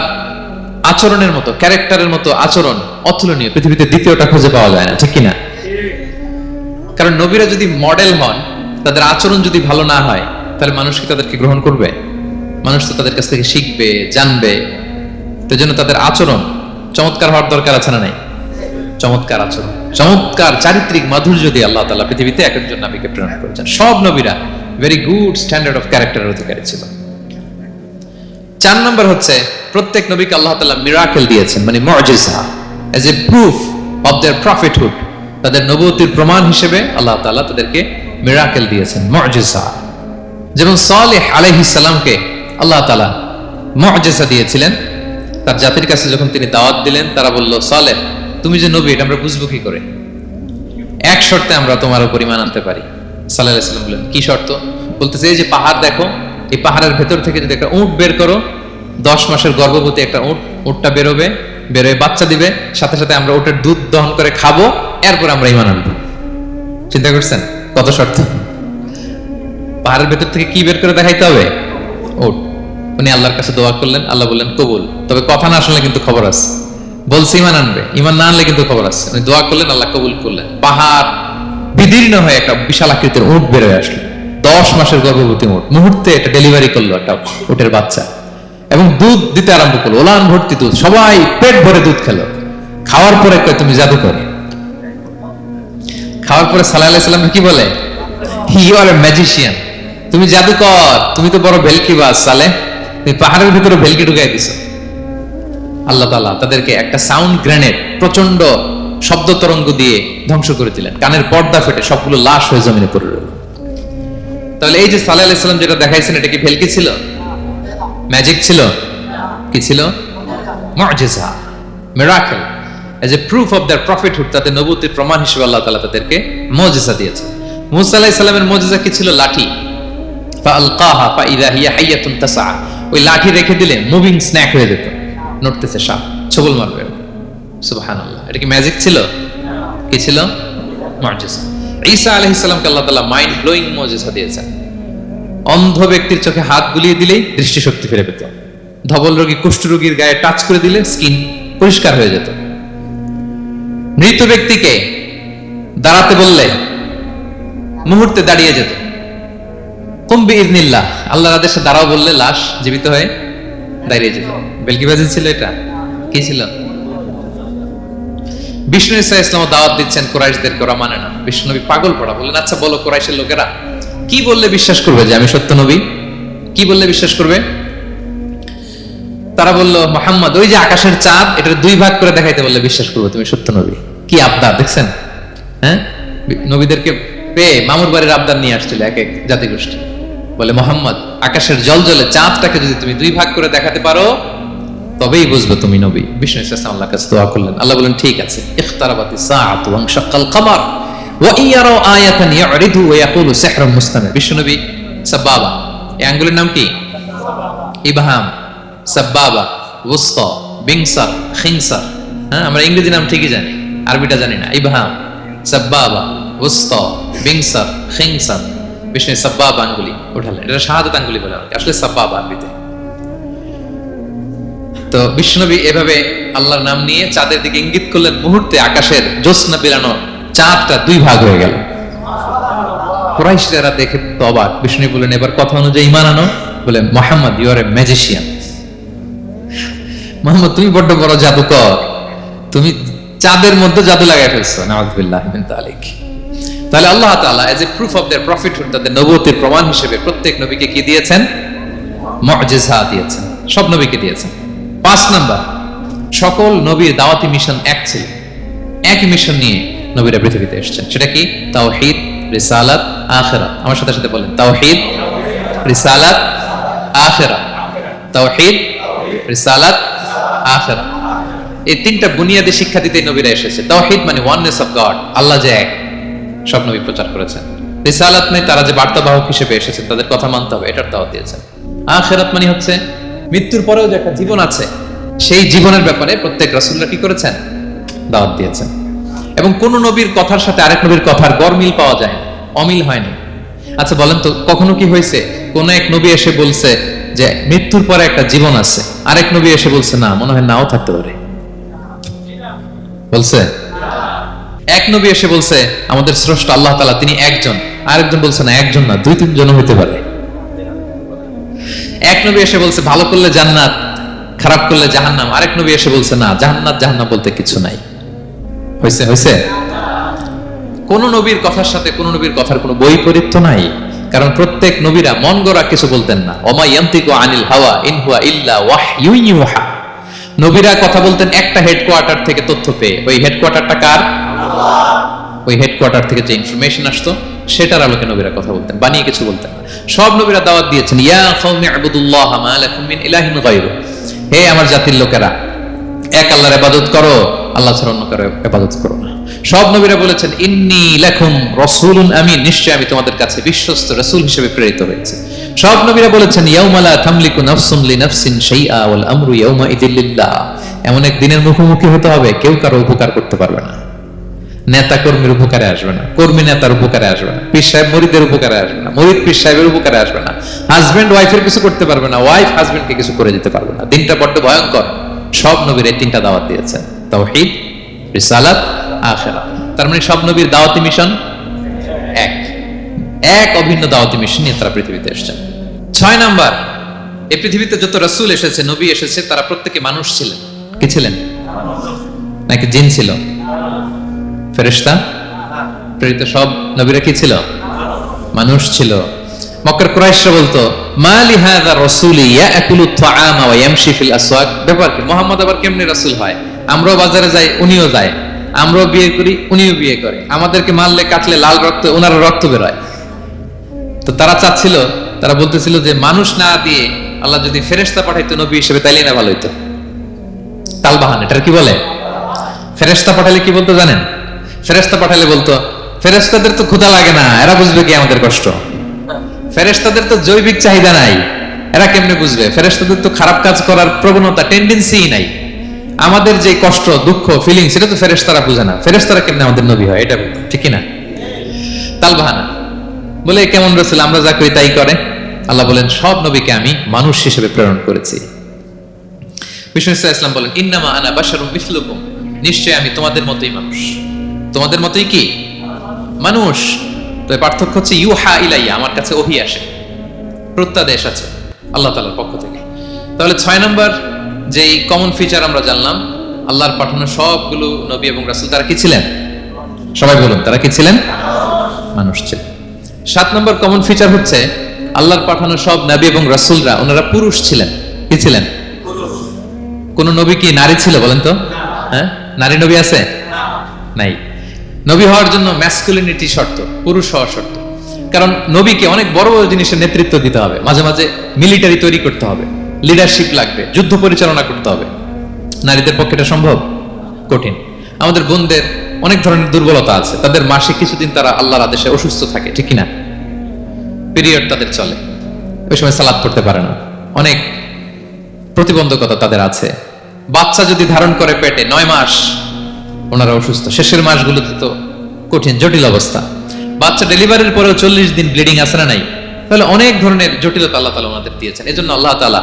আচরণের মতো, ক্যারেক্টারের মতো আচরণ অতুলনীয়, পৃথিবীতে দ্বিতীয়টা খুঁজে পাওয়া যায় না, ঠিক কি না? কারণ নবীরা যদি মডেল হন, তাদের আচরণ যদি ভালো না হয়, তাহলে মানুষ কি তাদেরকে গ্রহণ করবে? মানুষ তো তাদের কাছ থেকে শিখবে, জানবে। তো জন্য তাদের আচরণ চমৎকার হওয়ার দরকার আছে না নাই? চমৎকার আচরণ, চমৎকার চারিত্রিক মাধুর্য দিয়ে আল্লাহ তাআলা পৃথিবীতে এক একজন নবীকে প্রেরণ করেছেন। সব নবীরা ভেরি গুড স্ট্যান্ডার্ড অফ ক্যারেক্টারের অধিকারী ছিল। 4 নম্বর হচ্ছে প্রত্যেক নবীকে আল্লাহ তাআলা মিরাকেল দিয়েছেন, মানে মুআজিজা, as a proof of their prophethood. তাদের নবুয়তির প্রমাণ হিসেবে আল্লাহ তাআলা তাদেরকে মিরাকেল দিয়েছেন, মুআজিজা। যেমন সালেহ আলাইহিস সালামকে আল্লাহ তাআলা মুআজিজা দিয়েছিলেন। তার জাতির কাছে যখন তিনি দাওয়াত দিলেন, তারা বলল, সালেহ তুমি যে নবী এটা আমরা বুঝবো কি করে? এক শর্তে আমরা তোমার উপর ঈমান আনতে পারি। সাল্লাল্লাহু আলাইহি ওয়াসাল্লাম বললেন, কি শর্ত? বলতেছে, এই যে পাহাড় দেখো, এই পাহাড়ের ভেতর থেকে যদি একটা উট বের করো, 10 মাসের গর্ভবতী একটা উটটা বেরোবে, বেরোয় বাচ্চা দিবে, সাথে সাথে আমরা উটের দুধ দহন করে খাবো, এরপর আমরা ঈমান আনবো। চিন্তা করছেন কত শর্ত? পাহাড়ের ভেতর থেকে কি বের করে দেখাইতে হবে? উট। উনি আল্লাহর কাছে দোয়া করলেন, আল্লাহ বললেন কবুল, তবে কথা না শুনলে কিন্তু খবর আছে। বলছে ঈমান আনবে, ঈমান না আনলে কিন্তু খবর আছে। উনি দোয়া করলেন, আল্লাহ কবুল করলেন। পাহাড় বিদীর্ণ হয়ে একটা বিশাল আকৃতির উট বের হয়ে আসলো, 10 মাসের গর্ভবতী উট। মুহূর্তে এটা ডেলিভারি করলো একটা উটের বাচ্চা, এবং দুধ দিতে আরম্ভ করলো, ওলান ভর্তি দুধ। সবাই পেট ভরে দুধ খেলো। খাওয়ার পরে কয়, তুমি জাদুকর। খাওয়ার পরে সাল্লাল্লাহু আলাইহি ওয়াসাল্লাম কি বলে? ইউ আর এ ম্যাজিশিয়ান, তুমি জাদুকর, তুমি তো বড় ভেলকিবাজ সালেহ, তুমি পাহাড়ের ভিতরে ভেলকি ঢুকাই দিছো। আল্লাহ তাআলা তাদেরকে একটা সাউন্ড গ্রেনেড, প্রচন্ড শব্দ তরঙ্গ দিয়ে ধ্বংস করে দিলেন। কানের পর্দা ফেটে সবগুলো লাশ হয়ে জমিনে পড়ে রইল। তাহলে এই যে সাল্লাল্লাহু আলাইহি ওয়াসাল্লাম যেটা দেখাইছেন, এটা কি ভেলকি ছিল? ম্যাজিক ছিল? কি ছিল? মুআজিজা, miracle. As a proof of their prophethood, তাদের নবুয়তের প্রমাণ হিসেবে আল্লাহ তাআলা তাদেরকে মুআজিজা দিয়েছেন। মূসা আলাইহিস সালামের মুআজিজা কি ছিল? লাঠি। ফাআলকাহা ফাইযা হিয়া হাইয়াতুন তাসআ, ওই লাঠি রেখে দিলে মুভিং স্ন্যাক হয়ে যেত, নড়তেছে সাপ, ছবল মারবে। সুবহানাল্লাহ। এটা কি ম্যাজিক ছিল? কি ছিল? মুআজিজা। ঈসা আলাইহিস সালামকে আল্লাহ তাআলা মাইন্ড ব্লোয়িং মুআজিজা দিয়েছেন। অন্ধ ব্যক্তির চোখে হাত বুলিয়ে দিলেই দৃষ্টিশক্তি ফিরে পেত। ধবল রোগী, কুষ্ঠ রোগীর গায়ে টাচ করে দিলে স্কিন পরিষ্কার হয়ে যেত। মৃত ব্যক্তিকে দাঁড়াতে বললে মুহূর্তে দাঁড়িয়ে যেত। কুম বিইذনিল্লাহ, আল্লাহর আদেশে দাঁড়াও বললে লাশ জীবিত হয়ে দাঁড়িয়ে যেত। বেলকিবাজি ছিল এটা? কি ছিল? বিষ্ণু ঈসা ইসলাম দাওয়াত দিচ্ছেন কুরাইশদেরকে, ওরা মানে না। বিষ্ণুনবী পাগল পড়া, বললেন, আচ্ছা বলো কুরাইশের লোকেরা কি বললে বিশ্বাস করবে যে আমি সত্য নবী? কি বললে বিশ্বাস করবে? তারা বলল, মুহাম্মদ ওই যে আকাশের চাঁদ, এটার 2 ভাগ করে দেখাইতে বললে বিশ্বাস করবো তুমি সত্য নবী। কি আবদার দেখছেন? হ্যাঁ, নবীদেরকে পেয়ে মামুর বাড়ির আবদার নিয়ে আসছিল এক এক জাতিগোষ্ঠী। বলে, মুহাম্মদ আকাশের জলজলে চাঁদটাকে যদি তুমি 2 ভাগ করে দেখাতে পারো, তবেই বুঝবো তুমি নবী। বিষ্ণু ইসা আল্লাহর কাছে দোয়া করলেন, আল্লাহ বলেন, ঠিক আছে। ইখতারাবাতিস সাআতু ওয়া ইনশাক্কাল কমার ওয়া ইয়ারাউ আয়াতান ইয়ারিদু ওয়া ইয়াকুলু সিহরুম মুস্তামির। বিশ্বনবী সাব্বাবা, এই আঙ্গুলের নাম কি? ইবহাম, সাব্বাবা, ওয়ুসতা, বিনসার, খিনসার। হ্যাঁ, আমরা ইংরেজি নাম ঠিকই জানি, আরবিটা জানি না। ইবহাম, সাব্বাবা, ওয়ুসতা, বিনসার, খিনসার। বিষ্ণু সাব্বাবা আঙ্গুলি উঠালেন, এটা শাহাদাত আঙ্গুলি বলে, আসলে সাব্বাবা আরবিতে। তো বিশ্বনবী এভাবে আল্লাহর নাম নিয়ে চাঁদের দিকে ইঙ্গিত করলেন, মুহূর্তে আকাশের জ্যোৎস্না বিলানো চাঁদটা 2 ভাগ হয়ে গেল। কুরাইশরা দেখে তো অবাক। বিষ্ণু বললেন, এবার কথা অনুযায়ী ঈমান আনো। বলে, Muhammad you are a magician. Muhammad তুমি বড্ড বড় জাদুকর, তুমি চাঁদের মধ্যে জাদু লাগাই ফেলছো। নাউযুবিল্লাহি মিন যালিক। তাহলে আল্লাহ তাআলা age a proof of their prophethood, তাদের নবুয়তের প্রমাণ হিসেবে প্রত্যেক নবীকে কি দিয়েছেন? মুআজিজা দিয়েছেন, সব নবীকে দিয়েছেন। 5 নাম্বার, সকল নবীর দাওয়াতি মিশন এক ছিল, একই মিশন নিয়ে নবীরা পৃথিবীতে এসেছেন। সেটা কি? তাওহীদ, রিসালাত, আখিরাত। আমার সাথে সাথে বলেন, তাওহীদ, রিসালাত, আখিরাত। তাওহীদ, রিসালাত, আখিরাত। এই 3টা বুনিয়াদী শিক্ষা দিতে নবীরা এসেছে। তাওহীদ মানে ওয়াননেস অফ গড, আল্লাহ যে এক, সব নবী প্রচার করেছেন। রিসালাত মানে তারা যে বার্তাবাহক হিসেবে এসেছেন, তাদের কথা মানতে হবে, এটার দাওয়াত দিয়েছেন। আখিরাত মানে হচ্ছে মৃত্যুর পরেও যে একটা জীবন আছে, সেই জীবনের ব্যাপারে প্রত্যেক রাসূলরা কি করেছেন? দাওয়াত দিয়েছেন। এবং কোন নবীর কথার সাথে আরেক নবীর কথার গরমিল পাওয়া যায় না, অমিল হয়নি। আচ্ছা বলেন তো, কখনো কি হয়েছে কোন এক নবী এসে বলছে যে মৃত্যুর পরে একটা জীবন আছে, আরেক নবী এসে বলছে না, মনে হয় নাও থাকতে পারে? বলছে? এক নবী এসে বলছে আমাদের স্রষ্টা আল্লাহ তাআলা তিনি একজন, আরেকজন বলছে না একজন না, 2-3 জন হতে পারে। এক নবী এসে বলছে ভালো করলে জান্নাত, খারাপ করলে জাহান্নাম, আরেক নবী এসে বলছে না, জান্নাত জাহান্নাম বলতে কিছু নাই। হয়েছে? হয়েছে? কোন নবীর কথার সাথে কোন নবীর কথার কোনো বৈপরীত্য নাই, কারণ প্রত্যেক নবীরা মন গড়া কিছু বলতেন না। ওমা ইয়ান্তিকু আনিল হাওয়া ইন হুয়া ইল্লা ওয়াহয়ু ইউহা। নবীরা কথা বলতেন একটা হেডকোয়ার্টার থেকে তথ্য পেয়ে। ওই হেডকোয়ার্টারটা কার? আল্লাহ। ওই হেডকোয়ার্টার থেকে যে ইনফরমেশন আসতো সেটার আলোকে নবীরা কথা বলতেন, বানিয়ে কিছু বলতেন না। সব নবীরা দাওয়াত দিয়েছেন, ইয়া কওমি ইবুদুল্লাহ মা লাকুম মিন ইলাহিন গায়রু, হে আমার জাতির লোকেরা এক আল্লাহর ইবাদত করো, আল্লাহ ছাড়া অন্য কারো ইবাদত করো না। সব নবীরা বলেছেন ইন্নী লাকুম রাসূলুন আমিন, নিশ্চয় আমি তোমাদের কাছে বিশ্বস্ত রাসূল হিসেবে প্রেরিত হয়েছি। সব নবীরা বলেছেন ইয়াউমা লা তামলিকু নাফসুন লিনাফসিন শাইআ ওয়াল আমরু ইয়াউমা ইযিল লিল্লাহ, এমন এক দিনের মুখোমুখি হতে হবে কেউ কারো উপকার করতে পারবে না। নেতা কর্মীর উপকারে আসবে না, কর্মী নেতার উপকারে আসবে না, পীর সাহেব মুরিদের উপকারে আসবে না, মুরিদ পীর সাহেবের উপকারে আসবে না, হাজবেন্ড ওয়াইফের কিছু করতে পারবে না, ওয়াইফ হাজবেন্ডকে কিছু করে দিতে পারবে না। দিনটা বড্ড ভয়ঙ্কর। সব নবীর এই তিনটা দাওয়াত দিয়েছেন, তাওহীদ, রিসালাত, আখিরাত। তার মানে সব নবীর দাওয়াতি মিশন এক অভিন্ন দাওয়াতি মিশন নিয়ে তারা পৃথিবীতে এসেছেন। 6 নাম্বার, এই পৃথিবীতে যত রাসূল এসেছে, নবী এসেছে, তারা প্রত্যেকে মানুষ ছিলেন। কি ছিলেন? নাকি জিন ছিল? ফেরেশতা? প্রেরিত সব নবীরা কি ছিল? মানুষ ছিল। মক্কার কুরাইশরা বলতো মা লিহাযা রাসূলি ইয়াকুলু আত-তাআমা ওয়া ইয়ামশি ফিল আসওয়াক, ব্যাপার কি মুহাম্মদ আবার কেমনে রাসূল হয়? আমরাও বাজারে যাই, উনিও যায়, আমরাও বিয়ে করি, উনিও বিয়ে করে, আমাদেরকে মারলে কাটলে লাল রক্ত, ওনার রক্ত বের হয়। তো তারা চাচ্ছিল, তারা বলতেছিল যে মানুষ না দিয়ে আল্লাহ যদি ফেরেশতা পাঠাইতো নবী হিসেবে তাইলে না ভালো হইতো। তালবাহান, এটার কি বলে? ফেরেশতা পাঠালে কি বলতো জানেন? ফেরেশতা পাঠালে বলতো ফেরেশতাদের তো ক্ষুধা লাগে না, এরা বুঝবে কি আমাদের কষ্ট? ফেরেশতাদের তো জৈবিক চাহিদা নাই, এরা কেমনে বুঝবে? ফেরেশতাদের তো খারাপ কাজ করার প্রবণতা, টেন্ডেন্সি নাই। আমাদের যে কষ্ট, দুঃখ, ফিলিং, সেটা তো ফেরেশতারা বুঝে না। ফেরেশতারা কেমনে আমাদের নবী হয়? এটা বলতো, ঠিক কি না? তালবাহানা বলে কেমন রাসূল, আমরা যা করি তাই করে। আল্লাহ বলেন সব নবীকে আমি মানুষ হিসেবে প্রেরণ করেছি। বিষ্ণু ইসলাম বলেন ইন্নামা আনা বাশারুম মিসলুকুম, নিশ্চয় আমি তোমাদের মতোই মানুষ। তোমাদের মতোই কি মানুষ। তো পার্থক্য হচ্ছে ইউহা ইলাইয়া, আমার কাছে ওহী আসে, প্রত্যাদেশ আছে আল্লাহ তাআলার পক্ষ থেকে। তাহলে 6 নম্বর যে কমন ফিচার আমরা জানলাম, আল্লাহর পাঠানো সবগুলো নবী এবং রাসূল তারা কি ছিলেন? সবাই বলুন, তারা কি ছিলেন? মানুষ ছিলেন। 7 নম্বর কমন ফিচার হচ্ছে আল্লাহর পাঠানো সব নবী এবং রাসূলরা ওনারা পুরুষ ছিলেন। কি ছিলেন? কোন নবী কি নারী ছিল বলেন তো? হ্যাঁ, নারী নবী আছে? নাই। নবী হওয়ার জন্য ম্যাসকুলিনিটি শর্ত, পুরুষ হওয়ার শর্ত। কারণ নবীকে অনেক বড় বড় জিনিসের নেতৃত্ব দিতে হবে, মাঝে মাঝে মিলিটারি তৈরি করতে হবে, লিডারশিপ লাগবে, যুদ্ধ পরিচালনা করতে হবে। নারীদের পক্ষে এটা সম্ভব? কঠিন। আমাদের বোনদের অনেক ধরনের দুর্বলতা আছে, তাদের মাসে কিছুদিন তারা আল্লাহর আদেশে অসুস্থ থাকে, ঠিক কিনা? পিরিয়ড তাদের চলে, ওই সময় সালাত পড়তে পারে না, অনেক প্রতিবন্ধকতা তাদের আছে। বাচ্চা যদি ধারণ করে পেটে 9 মাস, ওনারা অসুস্থ। শেষের মাসগুলোতে তো কঠিন, জটিল অবস্থা। বাচ্চা ডেলিভারির পরেও 40 দিন ব্লিডিং আছে না নাই? তাহলে অনেক ধরনের জটিলতা আল্লাহ তাআলা ওনাদের দিয়েছেন। এজন্য আল্লাহ তাআলা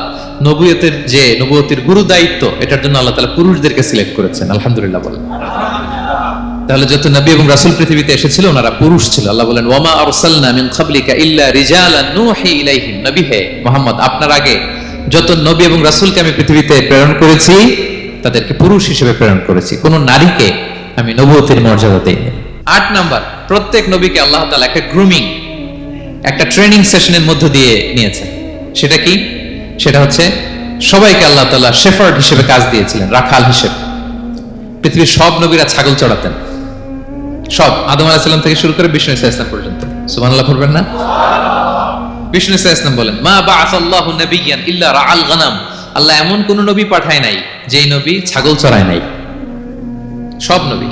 নবুয়তের গুরু দায়িত্ব, এটার জন্য আল্লাহ তাআলা পুরুষদেরকে সিলেক্ট করেছেন। আলহামদুলিল্লাহ বলেন। তাহলে যত নবী এবং রাসূল পৃথিবীতে এসেছিল ওনারা পুরুষ ছিল। আল্লাহ বলেন ওয়ামা আরসালনা মিন ক্বাবলিকা ইল্লা রিজালান নূহি ইলাইহিম, নবী হে মুহাম্মদ, আপনার আগে যত নবী এবং রাসূলকে আমি পৃথিবীতে প্রেরণ করেছি তাদেরকে পুরুষ হিসেবে প্রেরণ করেছি, কোন নারীকে আমি নবুয়তের মর্যাদা দেইনি। 8 নাম্বার, প্রত্যেক নবীকে আল্লাহ তাআলা একটা গ্রুমিং, একটা ট্রেনিং সেশনের মধ্য দিয়ে নিয়েছেন। সেটা কি? সেটা হচ্ছে সবাইকে আল্লাহ তাআলা শেফার্ড হিসেবে কাজ দিয়েছিলেন, রাখাল হিসেবে। পৃথিবীর সব নবীরা ছাগল চড়াতেন, সব, আদম আলাইহিস সালাম থেকে শুরু করে বিষ্ণু ইসা ইসলাম পর্যন্ত। সুবহানাল্লাহ পড়বেন না? বিষ্ণু ইসা ইসলাম বলেন মা বাআসাল্লাহু নাবিয়্যান ইল্লা রাআল গানাম, আল্লাহ এমন কোন নবী পাঠায় নাই যেই নবী ছাগল চড়ায় নাই। সব নবী।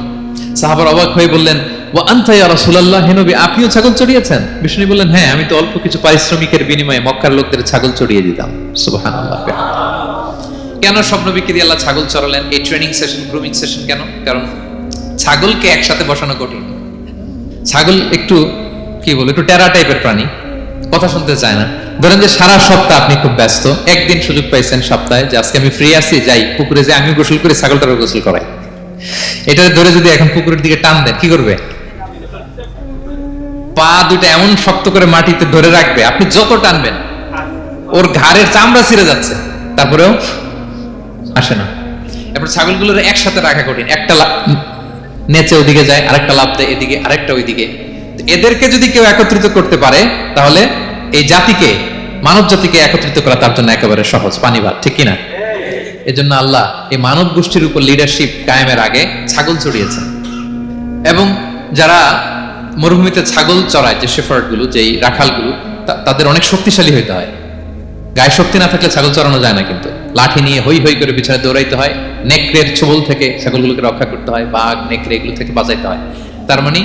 সাহাবারা অবাক হয়ে বললেন ওয়া আনতা ইয়া রাসূলুল্লাহ, হে নবী আপনিও ছাগল চড়িয়েছেন? বিষ্ণু বললেন হ্যাঁ, আমি তো অল্প কিছু পারিশ্রমিকের বিনিময়ে মক্কার লোকদের ছাগল চড়িয়ে দিতাম। সুবহানাল্লাহ। কেন সব নবীকে দিয়ে আল্লাহ ছাগল চড়ালেন? এই ট্রেনিং সেশন, গ্রুমিং সেশন কেন? কারণ ছাগলকে একসাথে বসানো কঠিন। ছাগল একটু কি বল, একটু টেরা টাইপের প্রাণী, কথা শুনতে চায় না। ধরেন যে সারা সপ্তাহ আপনি খুব ব্যস্ত, একদিন সুযোগ পাইছেন সপ্তাহে যে আজকে আমি ফ্রি আছি, যাই পুকুরে যাই, আমিও গোসল করি, ছাগলটারও গোসল করাই। এটা ধরে যদি এখন পুকুরের দিকে টান দেন, কি করবে? পা দুটো এমন শক্ত করে মাটিতে ধরে রাখবে, আপনি যত টানবেন ওর ঘাড়ের চামড়া ছিঁড়ে যাচ্ছে, তারপরেও আসে না। এরপর ছাগলগুলোর একসাথে রাখা কঠিন, একটা নেচে ওদিকে যায়, আরেকটা লাফ দেয় এদিকে, আরেকটা ওইদিকে। এদেরকে যদি কেউ একত্রিত করতে পারে তাহলে এই জাতিকে, মানব জাতিকে একত্রিত করা তার জন্য একেবারে সহজ, পানি ভাত, ঠিক কিনা? এজন্য আল্লাহ এই মানব গোষ্ঠীর উপর লিডারশিপ কায়েমের আগে ছাগল চড়িয়েছেন। এবং যারা মরুভূমিতে ছাগল চড়ায়, যে শেফার্ড গুলো, যেই রাখালগুলো, তাদের অনেক শক্তিশালী হইতে হয়। গায়ে শক্তি না থাকলে ছাগল চড়ানো যায় না, কিন্তু লাঠি নিয়ে হই হই করে পিছনে দৌড়াইতে হয়, নেকড়ের ছোবল থেকে ছাগলগুলোকে রক্ষা করতে হয়, বাঘ নেকড়ে এগুলো থেকে বাঁচাইতে হয়। তার মানে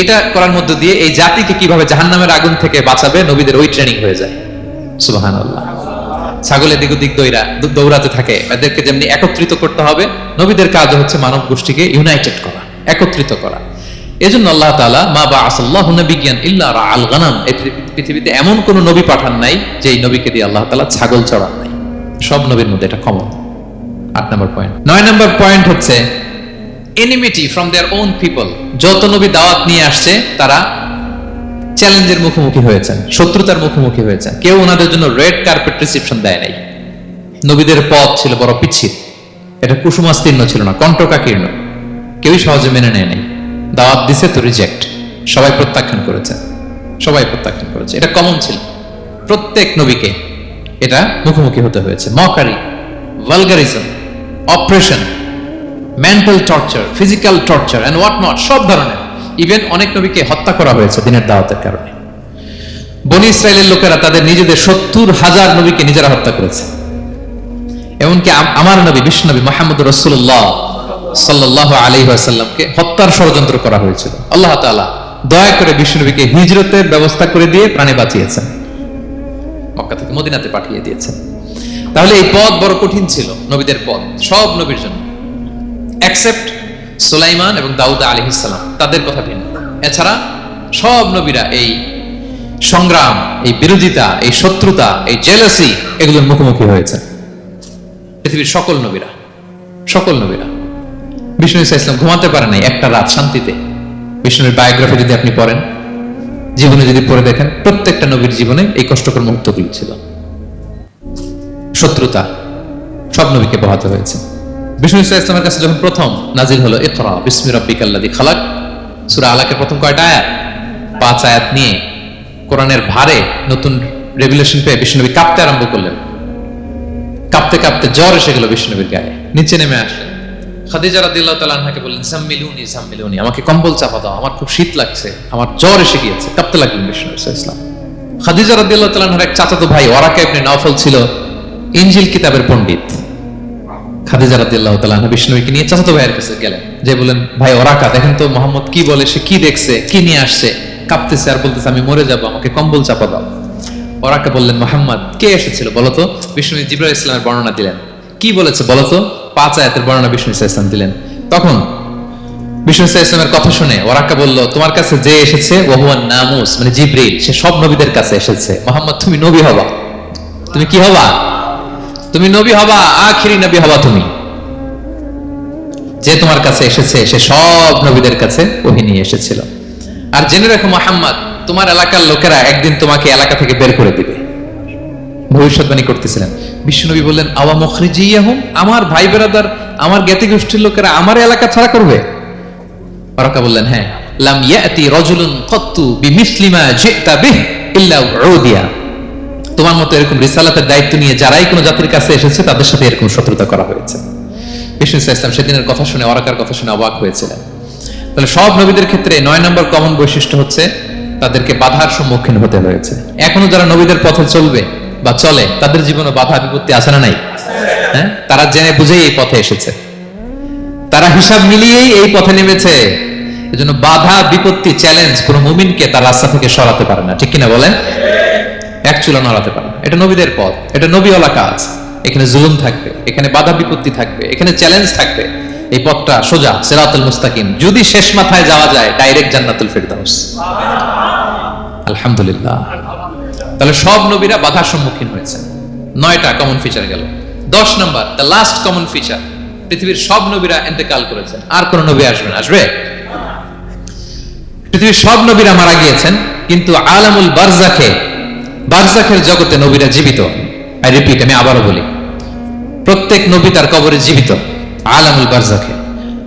এটা করার মধ্য দিয়ে এই জাতিকে কিভাবে জাহান্নামের আগুন থেকে বাঁচাবে নবীদের ওই ট্রেনিং হয়ে যায়। সুবহানাল্লাহ। ছাগল এদিক ওদিক দৌড়াতে থাকে, এদেরকে যেমনি একত্রিত করতে হবে, নবীদের কাজ হচ্ছে মানব গোষ্ঠীকে ইউনাইটেড করা, একত্রিত করা। এজন্য আল্লাহ তাআলা মা বাআসাল্লাহু নাবিয়্যান ইল্লা রাআল গানাম, এই পৃথিবীতে এমন কোন নবী পাঠান নাই যে এই নবীকে দিয়ে আল্লাহ তাআলা ছাগল চড়ান নাই। সব নবীর মধ্যে এটা কমন। 8 নম্বর পয়েন্ট। 9 নম্বর পয়েন্ট হচ্ছে enmity from their own people. যত নবী দাওয়াত নিয়ে আসছে তারা চ্যালেঞ্জের মুখোমুখি হয়েছেন, শত্রুতার মুখোমুখি হয়েছেন। কেউ ওনাদের জন্য রেড কার্পেট রিসেপশন দেয় নাই। নবীদের পথ ছিল বড় পিচ্ছিল, এটা কুসুমাস্তীর্ণ ছিল না, কণ্টকাকীর্ণ। কেউই সহজে মেনে নেয় নাই। দাওয়াত দিছে তো রিজেক্ট, সবাই প্রত্যাখ্যান করেছে, সবাই প্রত্যাখ্যান করেছে। এটা কমন ছিল, প্রত্যেক নবীকে এটা মুখোমুখি হতে হয়েছে। Mockery, vulgarism, operation, mental torture, physical torture and what not, সব ধরনের। ইভেন অনেক নবীকে হত্যা করা হয়েছে দিনের দাওয়াতের কারণে। বনী ইসরায়েলের লোকেরা তাদের নিজেদের 70,000 নবীকে নিজেরা হত্যা করেছে। এমনকি আমার নবী বিশ্ব নবী মুহাম্মদ রাসূলুল্লাহ সাল্লাল্লাহু আলাইহি ওয়াসাল্লামকে হত্যার ষড়যন্ত্র করা হয়েছিল। আল্লাহ তাআলা দয়া করে বিশ্ব নবীকে হিজরতের ব্যবস্থা করে দিয়ে প্রাণে বাঁচিয়েছেন, মক্কা থেকে মদিনাতে পাঠিয়ে দিয়েছেন। তাহলে এই পথ বড় কঠিন ছিল, নবীদের পথ, সব নবীর জন্য, এক্সেপ্ট সুলাইমান এবং দাউদ আলাইহিস সালাম, তাদের কথা ভিন্ন। এছাড়া সব নবীরা এই সংগ্রাম, এই বিরোধিতা, এই শত্রুতা, এই জেলাসি, এগুলোর মুখোমুখি হয়েছে। পৃথিবীর সকল নবীরা, সকল নবীরা। বিষ্ণু ইসলাম ঘুমাতে পারে নাই একটা রাত শান্তিতে। বিষ্ণুর বায়োগ্রাফি যদি আপনি পড়েন, জীবনে যদি পড়ে দেখেন, প্রত্যেকটা নবীর জীবনে এই কষ্টকর মুহূর্তগুলো ছিল। শত্রুতা সব নবীকে পোহাতে হয়েছে। বিষ্ণু ইসলামের কাছে যখন প্রথম নাজিল হলো ইকরা বিসমি রাব্বিকাল্লাযী খালাক, সূরা আলাকের প্রথম কয়টা আয়াত? 5 আয়াত নিয়ে কোরআনের ভারে নতুন রেগুলেশন পেয়ে বিষ্ণুনবী কাঁপতে আরম্ভ করলেন। কাঁপতে কাঁপতে জ্বর এসে গেল বিষ্ণুনবীর গায়ে, নিচে নেমে আসলেন। খাদিজা রাদিয়াল্লাহু তাআলা আনহাকে বললেন জাম্মিলুনি জাম্মিলুনি, আমাকে কম্বল চাপা দাও, আমার খুব শীত লাগছে, আমার জ্বর এসে গিয়েছে। কাঁপতে লাগলেন বিষ্ণু ইসলাম। খাদিজা রাদিয়াল্লাহু তাআলা আনহার এক চাচাতো ভাই ওরাকা ইবনে নওফল ছিল ইনজিল কিতাবের পণ্ডিত। খাদিজা রাদিয়াল্লাহু তাআলা আনহা বিষ্ণুকে নিয়ে চাচাতো ভাইয়ের কাছে গেলেন, যে বলেন ভাই ওরাকা, দেখেন তো মুহাম্মদ কি বলে, সে কি দেখছে, কি নিয়ে আসছে, কাঁপতেছে আর বলতেছে আমি মরে যাব, আমাকে কম্বল চাপা দাও। ওরাকা বললেন মুহাম্মদ কে এসেছিল বলতো? বিষ্ণু জিবরাইল ইসলামের বর্ণনা দিলেন। কি বলেছে বলতো? 5 আয়াতের বর্ণনা বিষ্ণু ইসলাম দিলেন। তখন বিষ্ণু ইসলামের কথা শুনে ওরাকা বলল, তোমার কাছে যে এসেছে ওহুয়ান নামুস, মানে জিবরিল, সে সব নবীদের কাছে এসেছে। মুহাম্মদ তুমি নবী হবা, তুমি কি হবা? তুমি নবী হবা, আখিরি নবী হবা তুমি। যে তোমার কাছে এসেছে সে সব নবীদের কাছে ওহী নিয়ে এসেছিল। আর জেনে রাখো মুহাম্মদ, তোমার এলাকার লোকেরা একদিন তোমাকে এলাকা থেকে বের করে দিবে, ভবিষ্যৎবাণী করতেছিলেন। বিশ্বনবী বললেন আওয়া মুখরিজিয়াহুম, আমার ভাই বেরাদার, আমার জ্ঞাতি গোষ্ঠীর লোকেরা আমার এলাকা ছাড়া করবে? ওরাকা বললেন হ্যাঁ। লাম ইয়াতি রাজুলুন ক্বাত্তু বিমিসলি মা জিতা বিহি ইল্লা উদিয়া, তোমার মতো এরকম রিসালাতের দায়িত্ব নিয়ে যারাই কোনো জাতির কাছে এসেছে তাদের সাথে এরকম শত্রুতা করা হয়েছে। বিষ্ণু ইসলাম সেদিনের কথা শুনে, ওরাকার কথা শুনে অবাক হয়েছিলেন। তাহলে সব নবীদের ক্ষেত্রে 9 নম্বর কমন বৈশিষ্ট্য হচ্ছে তাদেরকে বাধার সম্মুখীন হতে হয়েছে। এখনো যারা নবীদের পথে চলবে বা চলে, তাদের জীবনে বাধা বিপত্তি আছে না নাই? হ্যাঁ, তারা জেনে বুঝেই এই পথে এসেছে, তারা হিসাব মিলিয়েই এই পথে নেমেছে। এজন্য বাধা বিপত্তি চ্যালেঞ্জ কোন মুমিনকে তার রাস্তা থেকে সরাতে পারে না, ঠিক কিনা বলেন? এক চুলা নড়াতে পারে না। এটা নবীদের পথ, এটা নবীওয়ালা কাজ। এখানে জুলুম থাকবে, এখানে বাধা বিপত্তি থাকবে, এখানে চ্যালেঞ্জ থাকবে। এই পথটা সোজা, সিরাতুল মুস্তাকিম। যদি শেষ মাথায় যাওয়া যায়, ডাইরেক্ট জান্নাতুল ফিরদাউস। আলহামদুলিল্লাহ। তাহলে সব নবীরা বাধার সম্মুখীন হয়েছে। 9টা কমন ফিচার গেল। 10 নম্বর, দ্য লাস্ট কমন ফিচার, পৃথিবীর সব নবীরা ইন্তেকাল করেছেন, আর কোন নবী আসবে না। আসবে? পৃথিবীর সব নবীরা মারা গিয়েছেন, কিন্তু আলামুল বারজাখে, বারজাখের জগতে নবীরা জীবিত। আই রিপিট, আমি আবারও বলি, প্রত্যেক নবী তার কবরে জীবিত। আলামুল বারজাখে।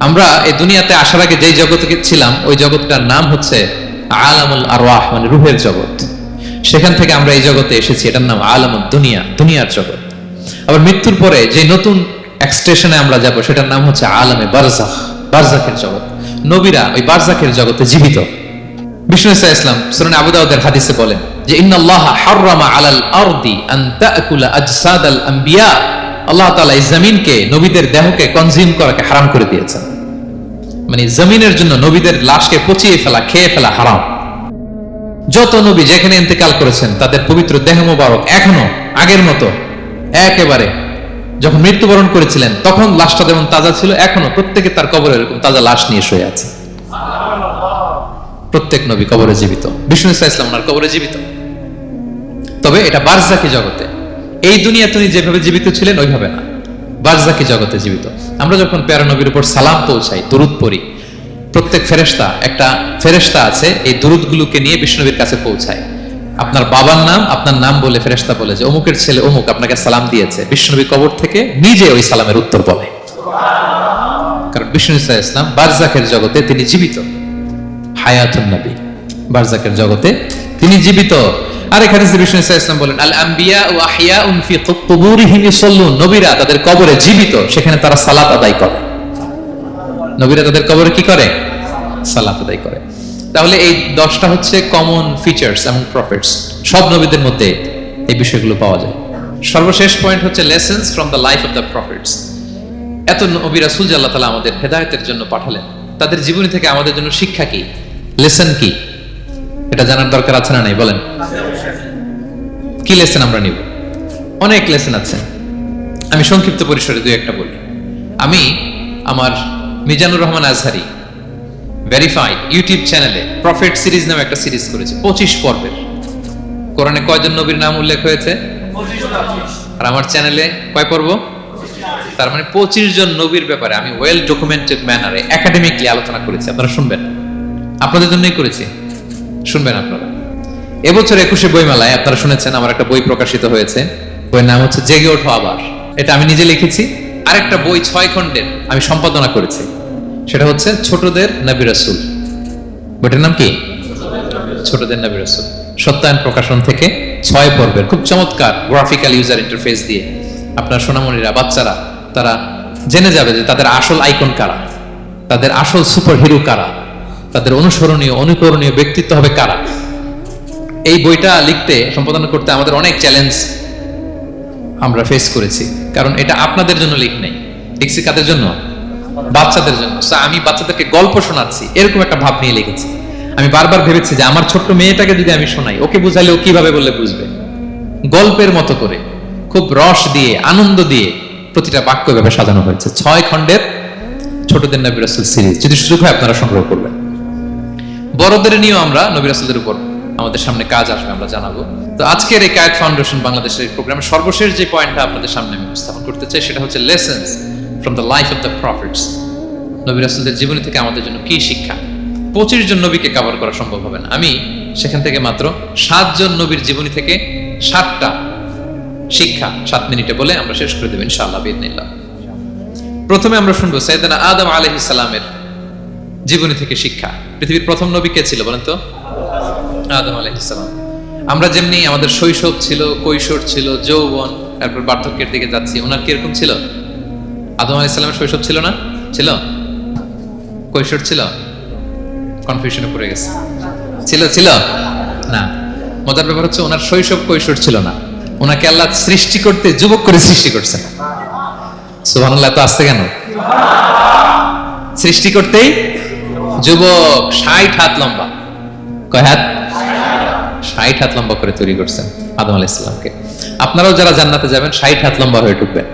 আমরা এই দুনিয়াতে আসার আগে যেই জগতে ছিলাম, ওই জগৎটার নাম হচ্ছে আলামুল আরওয়াহ, মানে রূহের জগৎ। সেখান থেকে আমরা এই জগতে এসেছি, এটার নাম আলামুদ দুনিয়া, দুনিয়ার জগৎ। আবার মৃত্যুর পরে যে নতুন এক্সটেশনে আমরা যাব, সেটার নাম হচ্ছে আলামে বারজাখ, বারজাখের জগৎ। নবীরা ওই বারজাখের জগতে জীবিত। বিষ্ণু ইসলাম সুনানে আবু দাউদের হাদিসে বলেন যে ইন্নাল্লাহা হাররামা আলাল আরদি আন তাকুলা আজসাদাল আম্বিয়া, আল্লাহ তাআলা এই জমিনকে, নবীদের দেহকে কনজিউম করাকে হারাম করে দিয়েছেন। মানে জমিনের জন্য নবীদের লাশকে পচিয়ে ফেলা, খেয়ে ফেলা হারাম। যত নবী যেখানে ইন্তেকাল করেছেন তাদের পবিত্র দেহ মোবারক এখনো আগের মতো একেবারে যখন মৃত্যুবরণ করেছিলেন তখন লাশটা যেমন তাজা ছিল, এখনো প্রত্যেকে তার কবরে এরকম তাজা লাশ নিয়ে শুয়ে আছে। প্রত্যেক নবী কবরে জীবিত, বিষ্ণু ইসলাম ওনার কবরে জীবিত। তবে এটা বারজাকি জগতে, এই দুনিয়া তিনি যেভাবে জীবিত ছিলেন ওইভাবে না, বারজাকি জগতে জীবিত। আমরা যখন প্যারা নবীর উপর সালাম পৌঁছাই, দুরুদ পড়ি, প্রত্যেক ফেরেশতা, একটা ফেরেশতা আছে এই দুরুদগুলোকে নিয়ে বিষ্ণুনবীর কাছে পৌঁছায়। আপনার বাবার নাম, আপনার নাম বলে ফেরেশতা বলে যে অমুকের ছেলে অমুক আপনাকে সালাম দিয়েছে, বিষ্ণুনবী কবর থেকে নিজে ওই সালামের উত্তর বলে। কারণ বিষ্ণু ইসলাম বারজাকের জগতে তিনি জীবিত, হায়াতুন নবী, বারজাকের জগতে তিনি জীবিত। আর এখানে বিষ্ণু ইসলাম বলেন আল আম্বিয়া ওয়া আহইয়াউন ফি কুবুরিহিম ইসাল্লুন, নবীরা তাদের কবরে জীবিত, সেখানে তারা সালাত আদায় করে। নবীরা তাদের কবরে কি করে? সালাত আদায় করে। তাহলে এই 10টা হচ্ছে কমন ফিচার্স এবং প্রফিটস, সব নবীদের মধ্যে এই বিষয়গুলো পাওয়া যায়। সর্বশেষ পয়েন্ট হচ্ছে lessons from the life of the profits. এত নবী রাসূল আল্লাহ তাআলা আমাদের হেদায়েতের জন্য পাঠালেন, তাদের জীবনী থেকে আমাদের জন্য শিক্ষা কি, লেসন কি, এটা জানার দরকার আছে না নাই? বলেন কি লেসন আমরা নিব? অনেক লেসন আছে, আমি সংক্ষিপ্ত পরিসরে দুই একটা বলি। আমি আমার মিজানুর রহমান আজহারি ভেরিফাইড ইউটিউব চ্যানেলে প্রফেট সিরিজ নামে একটা সিরিজ করেছে, 25 পর্বের। কোরআনে কয়জন নবীর নাম উল্লেখ হয়েছে? 25। আর আমার চ্যানেলে কয় পর্ব? তার মানে 25 জন নবীর ব্যাপারে আমি ওয়েল ডকুমেন্টেড ম্যানারে একাডেমিকলি আলোচনা করেছি। আপনারা শুনবেন, আপনাদের জন্যই করেছি, শুনবেন আপনারা। এবছর 21শে বইমেলায় আপনারা শুনেছেন আমার একটা বই প্রকাশিত হয়েছে, বইয়ের নাম হচ্ছে জেগে ওঠো আবার। এটা আমি নিজে লিখেছি। আরেকটা বই 6 খণ্ডের আমি সম্পাদনা করেছি, সেটা হচ্ছে ছোটদের নবী রাসূল। বইটার নাম কি? ছোটদের নবী রাসূল। সত্যায়ন প্রকাশন থেকে 6 পর্বের, খুব চমৎকার গ্রাফিক্যাল ইউজার ইন্টারফেস দিয়ে আপনার সোনামণিরা, বাচ্চারা তারা জেনে যাবে যে তাদের আসল আইকন কারা, তাদের আসল সুপার হিরো কারা, তাদের অনুসরণীয় অনুকরণীয় ব্যক্তিত্ব হবে কারা। এই বইটা লিখতে, সম্পাদনা করতে আমাদের অনেক চ্যালেঞ্জ আমরা ফেস করেছি, কারণ এটা আপনাদের জন্য লিখছি কাদের জন্য? বাচ্চাদের জন্য। আমি বাচ্চাদেরকে গল্প শোনাচ্ছি এরকম একটা ভাব নিয়ে লিখেছি। আমি বারবার ভেবেছি যে আমার ছোট্ট মেয়েটাকে যদি আমি শোনাই, ওকে বুঝাইলে ও কিভাবে বললে বুঝবে। গল্পের মতো করে খুব রস দিয়ে, আনন্দ দিয়ে প্রতিটা বাক্য এভাবে সাজানো হয়েছে। 6 খণ্ডের ছোটদের নবী রাসূল সিরিজ, যদি সুযোগ হয় আপনারা সংগ্রহ করবেন। বড়দের নিয়েও আমরা নবী রাসূলদের উপর আমাদের সামনে কাজ আসবে, আমরা জানাবো। তো আজকের এই কায়েত ফাউন্ডেশন বাংলাদেশের প্রোগ্রামের সর্বশেষ যে পয়েন্টটা আপনাদের সামনে আমি উপস্থাপন করতে চাই, সেটা হচ্ছে lessons from the life of the profits. নবী রাসূলদের জীবনী থেকে আমাদের জন্য কি শিক্ষা? 25 জন নবীকে কভার করা সম্ভব হবে না। আমি সেখান থেকে মাত্র 7 জন নবীর জীবনী থেকে 7টা শিক্ষা 7 মিনিটে বলে আমরা শেষ করে দেব ইনশাআল্লাহ বিইذنিল্লাহ। প্রথমে আমরা শুনবো সাইয়েদনা আদম আলাইহিস সালামের জীবনী থেকে শিক্ষা। পৃথিবীর প্রথম নবী কে ছিল বলেন তো? আদম আলাইহিস সালাম। আমরা যেমনি আমাদের শৈশব ছিল, কৈশোর ছিল, যৌবন, তারপর বার্ধক্যের দিকে যাচ্ছি, ওনার কি এরকম ছিল? আদম আলাইহিস সালামের শৈশব ছিল না? ছিল? কৈশোর ছিল? কনফিউশনে পড়ে গেছে। ছিল না। মজার ব্যাপার হচ্ছে ওনার শৈশব কৈশোর ছিল না, ওনাকে আল্লাহ সৃষ্টি করতে যুবক করে সৃষ্টি করছেন। সুবহানাল্লাহ, তো আসছে কেন? সৃষ্টি করতেই যুবক, 60 হাত লম্বা। কয় হাত? 60 হাত লম্বা করে তৈরি করছেন আদম আলাইহিস সালামকে। আপনারাও যারা জান্নাতে যাবেন 60 হাত লম্বা হয়ে ঢুকবেন,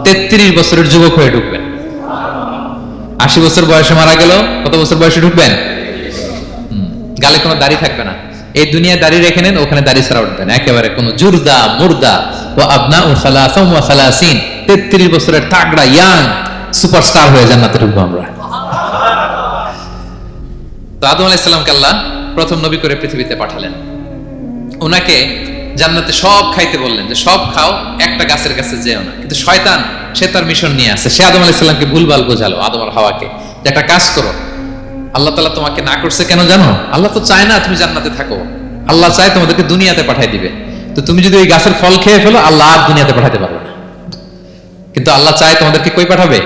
33 বছরের যুবক হয়ে ঢুকবেন। 80 বছর বয়সে মারা গেল, কত বছর বয়সে ঢুকবেন? গালে কোনো দাড়ি থাকবে না। এই দুনিয়ায় দাড়ি রেখে নেন, ওখানে দাড়ি ছাড়া উঠবেন একেবারে কোনো জুরদা মুর্দা ও আবনা ও সালাসাম ওয়া সালাসিন। 33 বছরের তাগড়া ইয়াং সুপারস্টার হয়ে জান্নাতে ঢুকবো আমরা। তো আদম আলাইহিস সালামকে আল্লাহ প্রথম নবী করে পৃথিবীতে পাঠালেন। ওনাকে জান্নাতে সব খাইতে বললেন যে সব খাও, একটা গাছের কাছে যেও না। কিন্তু শয়তান, সে তার মিশন নিয়ে আসে। সে আদম আলাইহিস সালামকে ভুলভাল বোঝালো, আদম আর হাওয়াকে, যে একটা কাজ করো, আল্লাহ তাআলা তোমাকে না করছে কেন জানো? আল্লাহ তো চায় না তুমি জান্নাতে থাকো, আল্লাহ চায় তোমাদেরকে দুনিয়াতে পাঠিয়ে দিবে। তো তুমি যদি ওই গাছের ফল খেয়ে ফেলো, আল্লাহ আর দুনিয়াতে পাঠাতে পারবে না। কিন্তু আল্লাহ চায় তোমাদেরকে কই পাঠাবে?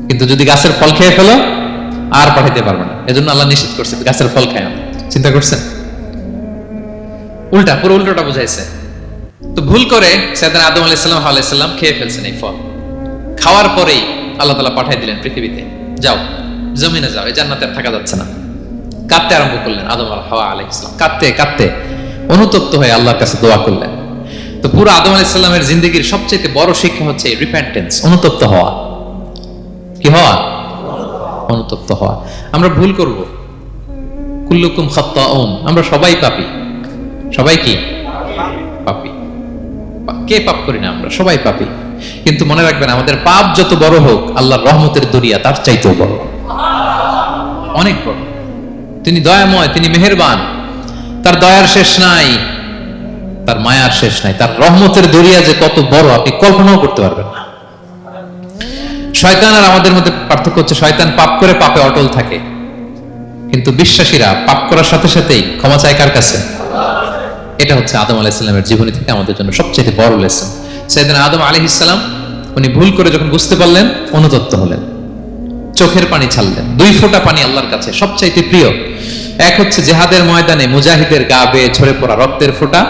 কিন্তু যদি গাছের ফল খেয়ে ফেলো আর পাঠাইতে পারবে না, এজন্য আল্লাহ নিষেধ করছে গাছের ফল খায় না। চিন্তা করছেন? উল্টা, পুরো উল্টোটা বুঝাইছে। তো ভুল করে সাইয়েদনা আদম আলাইহিস সালাম হাওয়া আলাইহিস সালাম খেয়ে ফেলছেন এই ফল। খাওয়ার পরেই আল্লাহ তাআলা পাঠিয়ে দিলেন পৃথিবীতে, যাও জমিনে যাও, এই জান্নাতে আর থাকা যাচ্ছে না। কাঁদতে আরম্ভ করলেন আদম আর হাওয়া আলাইহিস সালাম, কাঁদতে কাঁদতে অনুতপ্ত হয়ে আল্লাহর কাছে দোয়া করলেন। তো পুরো আদম আলাইহিস সালামের জিন্দেগির সবচেয়ে বড় শিক্ষা হচ্ছে রিপেন্টেন্স, অনুতপ্ত হওয়া। কি হওয়া? অনুতপ্ত হওয়া। আমরা ভুল করব, কুল্লুকুম খাত্তাউন, আমরা সবাই পাপী। সবাই কি পাপী? কে পাপ করি না? আমরা সবাই পাপী। কিন্তু মনে রাখবেন, আমাদের পাপ যত বড় হোক, আল্লাহর রহমতের দরিয়া তার চাইতেও বড়, অনেক বড়। তিনি দয়াময়, তিনি মেহেরবান, তার দয়ার শেষ নাই, তার মায়ার শেষ নাই। তার রহমতের দরিয়া যে কত বড় আপনি কল্পনাও করতে পারবেন না। শয়তান আর আমাদের মধ্যে পার্থক্য হচ্ছে, শয়তান পাপ করে পাপে অটল থাকে, কিন্তু বিশ্বাসীরা পাপ করার সাথে সাথেই ক্ষমা চায় কার কাছে? এটা হচ্ছে আদম আলাইহিস সালামের জীবনী থেকে আমাদের জন্য সবচেয়ে বড় লেসন। সাইয়েদনা আদম আলাইহিস সালাম উনি ভুল করে যখন বুঝতে পারলেন, অনুতপ্ত হলেন, চোখের পানি ছাড়লেন। 2 ফোঁটা পানি আল্লাহর কাছে সবচাইতে প্রিয়। এক হচ্ছে জিহাদের ময়দানে মুজাহিদের গা বেয়ে ঝরে পড়া রক্তের ফোঁটা,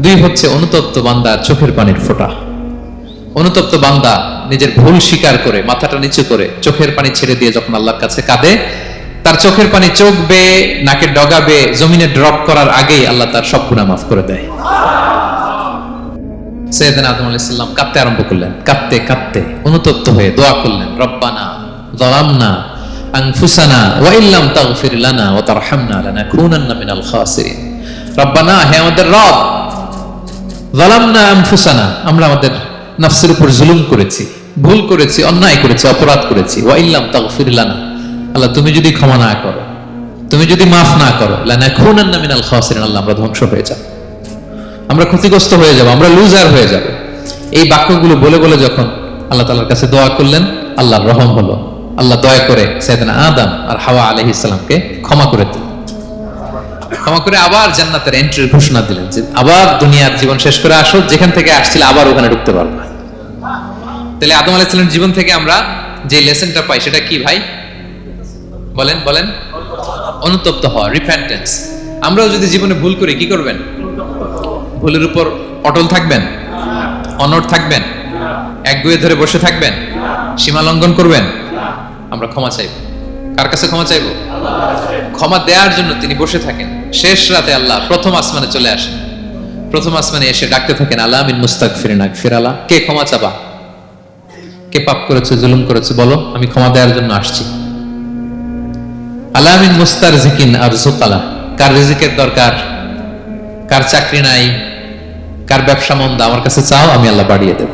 2 হচ্ছে অনুতপ্ত বান্দার চোখের পানির ফোঁটা। অনুতপ্ত বান্দা নিজের ভুল স্বীকার করে মাথাটা নিচু করে চোখের পানি ছেড়ে দিয়ে যখন আল্লাহর কাছে কাঁদে, তার চোখের পানি চোখ বেয়ে নাকের ডগা বেয়ে জমিনে ড্রপ করার আগেই আল্লাহ তার সব গুনাহ মাফ করে দেয়। সাইয়েদনা আদম আলাইহিস সালাম কাঁদতে আরম্ভ করলেন, কাঁদতে কাঁদতে অনুতপ্ত হয়ে দোয়া করলেন, রব্বানা যালামনা আনফুসানা ওয়া ইল্লাম তাগফির লানা ওয়া তারহামনা লানাকুনান্না মিনাল খাসিরিন। রব্বানা, হে আমাদের রব, যালামনা আনফুসানা, আমরা আমাদের নফসের উপর জুলুম করেছি, ভুল করেছি, অন্যায় করেছি, অপরাধ করেছি। ওয়া ইল্লাম তাগফির লানা, আল্লাহ তুমি যদি ক্ষমা না করো, তুমি যদি মাফ না করো, লানাকুনান্না মিনাল খাসিরিন, আল্লাহ আমরা ধ্বংস হয়ে যাব, আমরা ক্ষতিগ্রস্ত হয়ে যাব, আমরা লুজার হয়ে যাব। এই বাক্যগুলো বলে বলে যখন আল্লাহ তাআলার কাছে দোয়া করলেন, আল্লাহর রহম হলো। আল্লাহ দয়া করে সাইয়েদনা আদম আর হাওয়া আলাইহিস সালামকে ক্ষমা করে দিলেন। ক্ষমা করে আবার জান্নাতের এন্ট্রির ঘোষণা দিলেন যে আবার দুনিয়ার জীবন শেষ করে আসো, যেখান থেকে আসছিল আবার ওখানে ঢুকতে পারবে। তাহলে আদম আলাইহিস সালামের জীবন থেকে আমরা যে লেসনটা পাই সেটা কি ভাই? বলেন বলেন। অনুতপ্ত হওয়া, রিপেন্টেন্স। আমরাও যদি জীবনে ভুল করি কি করবেন? ভুলের উপর অটল থাকবেন? অনড় থাকবেন? একগুঁয়ে ধরে বসে থাকবেন? সীমা লঙ্ঘন করবেন? আমরা ক্ষমা চাইব। কার কাছে ক্ষমা চাইব? ক্ষমা দেওয়ার জন্য তিনি বসে থাকেন। শেষ রাতে আল্লাহ প্রথম আসমানে চলে আসেন। প্রথম আসমানে এসে ডাকতে থাকেন, আলা মিন মুস্তাগফিরিন আগফির আলা, কে ক্ষমা চাবা? কে পাপ করেছে, জুলুম করেছে, বলো, আমি ক্ষমা দেওয়ার জন্য আসছি। আলা মিন মুস্তারজিকিন আরযুক আলা, কার রিজিকের দরকার, কার চাকরি নাই, কার ব্যবসা মন্দা, আমার কাছে চাও, আমি আল্লাহ বাড়িয়ে দেব।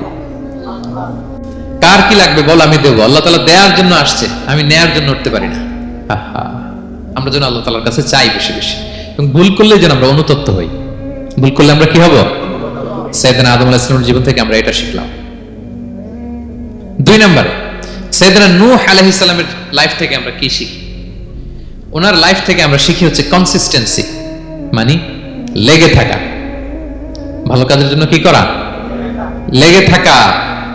কার কি লাগবে বল, আমি দেবো। আল্লাহ তাআলা দেওয়ার জন্য আসছে, আমি নেয়ার জন্য উঠতে পারি না। আমরা যেন আল্লাহ তাআলার কাছে চাই বেশি বেশি, এবং ভুল করলে যেন আমরা অনুতপ্ত হই। ভুল করলে আমরা কি হব? সাইয়েদনা আদম আলাইহিস সালামের জীবন থেকে আমরা এটা শিখলাম। 2 নম্বরে সাইয়েদনা নূহ আলাইহিস সালামের লাইফ থেকে আমরা কি শিখি? ওনার লাইফ থেকে আমরা শিখি হচ্ছে কনসিস্টেন্সি, মানে লেগে থাকা। ভালো কাজের জন্য কি করা? লেগে থাকা।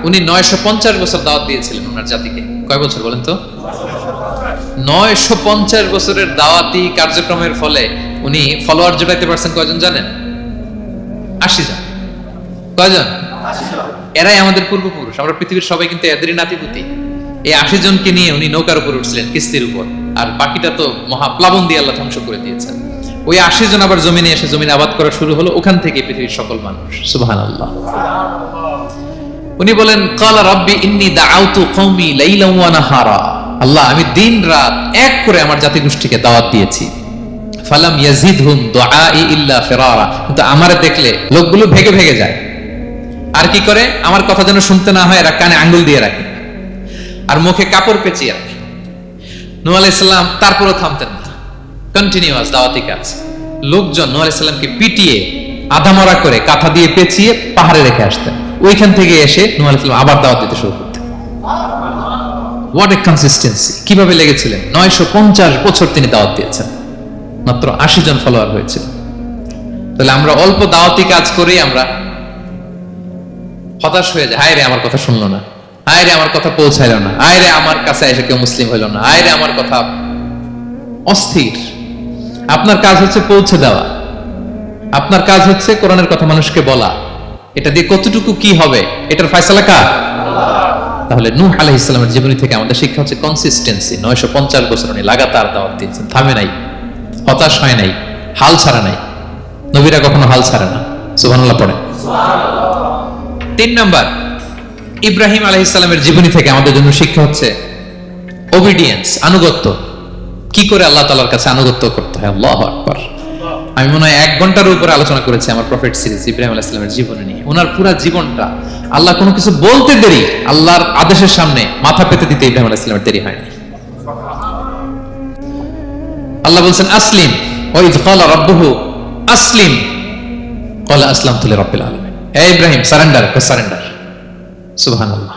উনি 950 বছর দাওয়াত দিয়েছিলেন ওনার জাতিকে। কয় বছর বলেন তো? 950 বছরের দাওয়াতি কার্যক্রমের ফলে উনি ফলোয়ার জোটাইতে পারছেন কয়জন জানেন? 80 জন। কয়জন? এরাই আমাদের পূর্বপুরুষ। আমরা পৃথিবীর সবাই কিন্তু এদেরই নাতিপুতি। এই 80 জনকে নিয়ে উনি নৌকার উপর উঠছিলেন, কিস্তির উপর, আর বাকিটা তো মহাপ্লাবন দিয়ে আল্লাহ ধ্বংস করে দিয়েছেন। ওই 80 জন আবার জমিনে এসে জমিনে আবাদ করা শুরু হলো, ওখান থেকে পৃথিবীর সকল মানুষ। সুবহানাল্লাহ। উনি বলেন, ক্বালা রাব্বি ইন্নী দাআউতু কওমি লাইলান ওয়া নাহারা, আল্লাহ আমি দিন রাত এক করে আমার জাতি গোষ্ঠীকে দাওয়াত দিয়েছি। ফালাম ইয়াজিদহুম দুআই ইল্লা ফিরারা, কিন্তু আমারে দেখলে লোকগুলো ভেগে ভেগে যায়। আর কি করে? আমার কথা যেন শুনতে না হয়, এরা কানে আঙ্গুল দিয়ে রাখে আর মুখে কাপড় পেঁচিয়ে রাখে। নূহ আলাইহিস সালাম তারপরও থামতেন না, কন্টিনিউয়াস দাওয়াতি কাজ। লোকজন নূহ আলাইহিস সালামকে পিটিয়ে আধামরা করে কাঁথা দিয়ে পেঁচিয়ে পাহাড়ে রেখে আসতেন। ওইখান থেকে এসে নূহ আলাইহিস সালাম আবার দাওয়াত দিতে শুরু করতেন। What a consistency! কিভাবে লেগেছিলেন! 950 বছর তিনি দাওয়াত দিয়েছেন, মাত্র 80 জন ফলোয়ার হয়েছিল। তাহলে আমরা অল্প দাওয়াতি কাজ করেই আমরা হতাশ হয়ে যায়, হায় রে আমার কথা শুনলো না, আয়রে আমার কথা পৌঁছাইলো না, আয়রে আমার কাছে এসে কেউ মুসলিম হইল না, আয়রে আমার কথা। অস্থির। আপনার কাজ হচ্ছে পৌঁছে দেওয়া, আপনার কাজ হচ্ছে কোরআনের কথা মানুষকে বলা। এটা দিয়ে কতটুকু কি হবে এটার ফয়সালা কার? তাহলে নূহ আলাইহিস সালামের জীবনী থেকে আমাদের শিক্ষা হচ্ছে কনসিস্টেন্সি। 950 বছর উনি লাগাতার দাওয়াত দিয়েছেন, থামে নাই, হতাশ হয় নাই, হাল ছাড়া নাই। নবীরা কখনো হাল ছাড়ে না। সুবহানাল্লাহ পড়ে। 3 নাম্বার, ইব্রাহিম আলাইহিস সালামের জীবনী থেকে আমাদের জন্য শিক্ষা হচ্ছে ওবিডিয়েন্স, আনুগত্য। কি করে আল্লাহ তাআলার কাছে আনুগত্য করতে হয়। আল্লাহু আকবার। আমি মনে হয় 1 ঘন্টার উপরে আলোচনা করেছি আমার প্রফেট সিরিজ ইব্রাহিম আলাইহিস সালামের জীবনী নিয়ে। ওনার পুরো জীবনটা, আল্লাহ কোনো কিছু বলতে দেরি, আল্লাহর আদেশের সামনে মাথা পেতে দিতে ইব্রাহিম আলাইহিস সালামের দেরি হয়নি। আল্লাহ বলছেন আসলিম, ওয়া ইয ক্বালা রাব্বুহু আসলিম ক্বালা আসলামতু লিরাব্বিল আলামিন। হে ইব্রাহিম সারেন্ডার, সারেন্ডার। সুবহানাল্লাহ।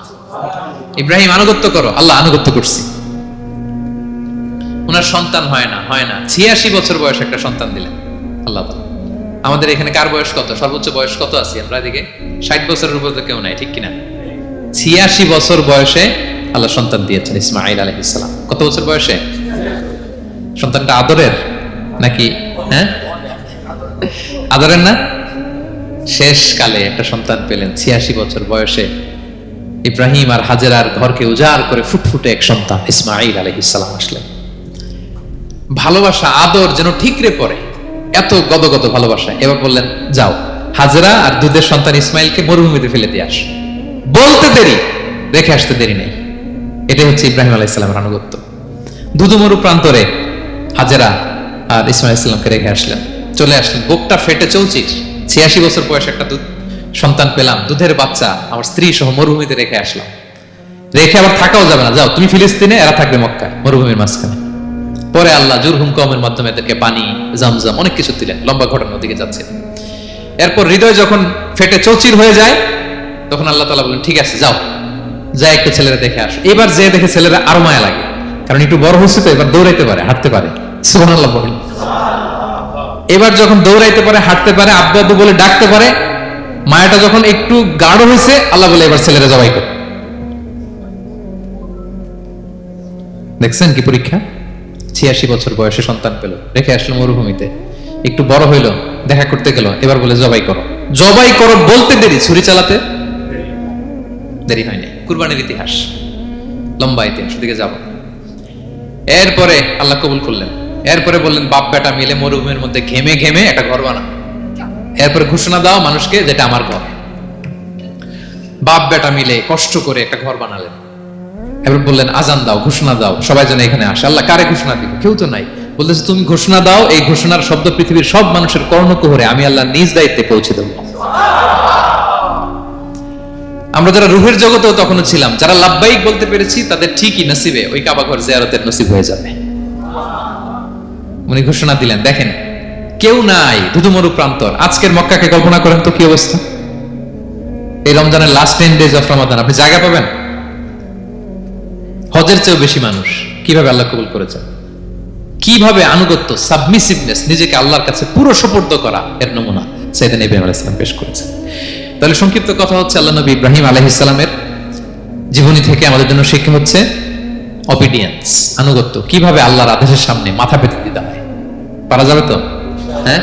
ইব্রাহিম আনুগত্য করো, আল্লাহ আনুগত্য করছি। ওনার সন্তান হয় না 86 বছর বয়সে একটা সন্তান দিলেন আল্লাহ তাআলা। আমাদের এখানে কার বয়স কত? সর্বোচ্চ বয়স কত আছি আমরা? এদিকে 60 বছরের উপর তো কেউ নাই, ঠিক কিনা? 86 বছর বয়সে আল্লাহ সন্তান দিয়েছেন ইসমাঈল আলাইহিস সালাম। কত বছর বয়সে? সন্তানটা আদরের নাকি? হ্যাঁ, আদরের না? শেষ কালে একটা সন্তান পেলেন 86 বছর বয়সে। ইব্রাহিম আর হাজেরার ঘরকে উজাড় করে ফুটফুটে এক সন্তান ইসমাঈল আলাইহিস সালাম আসলেন। ভালোবাসা, আদর যেন ঠিকরে পড়ে, এত গদগদ ভালোবাসা। এবার বললেন যাও হাজেরা আর দুধের সন্তান ইসমাইলকে মরুভূমিতে ফেলে দিয়ে আস। বলতে দেরি, রেখে আসতে দেরি নেই। এটাই হচ্ছে ইব্রাহিম আলাইহিস সালামের আনুগত্য। দুধুমরু প্রান্তরে হাজেরা আর ইসমাইল ইসলামকে রেখে আসলেন, চলে আসলেন। বুকটা ফেটে চৌচির, 86 বছর বয়সে একটা সন্তান পেলাম, দুধের বাচ্চা, আমার স্ত্রী সহ মরুভূমিতে রেখে আসলাম। রেখে আবার থাকাও যাবে না, যাও তুমি ফিলিস্তিনে, এরা থাকবে মক্কায়, মরুভূমির মাঝখানে। পরে আল্লাহ জুরহুম কওমের মাধ্যমে এদেরকে পানি, জামজাম অনেক কিছু দিলেন। লম্বা ঘটনার দিকে যাচ্ছে। এরপর হৃদয় যখন ফেটে চৌচির হয়ে যায়, তখন আল্লাহ তাআলা বলেন ঠিক আছে যাও, যা একটু ছেলেরা দেখে আসো। এবার যে দেখে ছেলেরা আরো মায়া লাগে, কারণ একটু বড় হচ্ছে তো, এবার দৌড়াইতে পারে, হাঁটতে পারে। সুবহানাল্লাহ বলেন। এবার যখন দৌড়াইতে পারে, হাঁটতে পারে, আব্বু আব্বু বলে ডাকতে পারে, মায়াটা যখন একটু গাঢ় হয়েছে, আল্লাহ বলে এবার ছেলেরা জবাই করে। দেখছেন কি পরীক্ষা? 86 বছর বয়সে সন্তান পেল, রেখে আসলো মরুভূমিতে, একটু বড় হইলো, দেখা করতে গেল, এবার বলে জবাই করো। জবাই করো বলতে দেরি, ছুরি চালাতে দেরি হয়নি। কুরবানির ইতিহাস, লম্বা ইতিহাস, দিকে যাব। এরপরে আল্লাহ কবুল করলেন। এরপরে বললেন বাপ বেটা মিলে মরুভূমির মধ্যে ঘেমে ঘেমে একটা ঘর বানাও। এরপরে ঘোষণা দাও মানুষকে, যেটা আমার ঘর। বাপ বেটা মিলে কষ্ট করে একটা ঘর বানালেন। এবার বললেন আজান দাও, ঘোষণা দাও, সবাই যেন এখানে আসে। আল্লাহ কারে ঘোষণা দিব? কেউ তো নাই। বলতেছে তুমি ঘোষণা দাও, এই ঘোষণার শব্দ পৃথিবীর সব মানুষের কর্ণকুহরে আমি আল্লাহ নিজ দায়িত্বে পৌঁছে দেব। আমরা যারা রুহের জগতেও তখনও ছিলাম, যারা লাব্বাইক বলতে পেরেছি, তাদের ঠিকই নসিবে ওই কাবা ঘর জিয়ারতের নসিব হয়ে যাবে। উনি ঘোষণা দিলেন, দেখেন কেউ নাই, ধুধুমরু প্রান্তর। আজকের মক্কাকে কল্পনা করেন তো কি অবস্থা। এই রমজানের লাস্ট 10 days অফ রমাদান আপনি জায়গা পাবেন? হজের চেয়েও বেশি মানুষ। কিভাবে আল্লাহ কবুল করেছেন, কিভাবে আনুগত্য, সাবমিসিভনেস, নিজেকে আল্লাহর কাছে পুরো সুপর্দ করা, এর নমুনা সাইয়েদনা ইব্রাহিম আলাইহিস সালাম পেশ করেছেন। তাহলে সংক্ষিপ্ত কথা হচ্ছে, আল্লাহ নবী ইব্রাহিম আলাইহিস সালামের জীবনী থেকে আমাদের জন্য শিক্ষা হচ্ছে অবিডিয়েন্স, আনুগত্য। কিভাবে আল্লাহর আদেশের সামনে মাথা পেতে দিতে হয়। পারা যাবে তো? হ্যাঁ,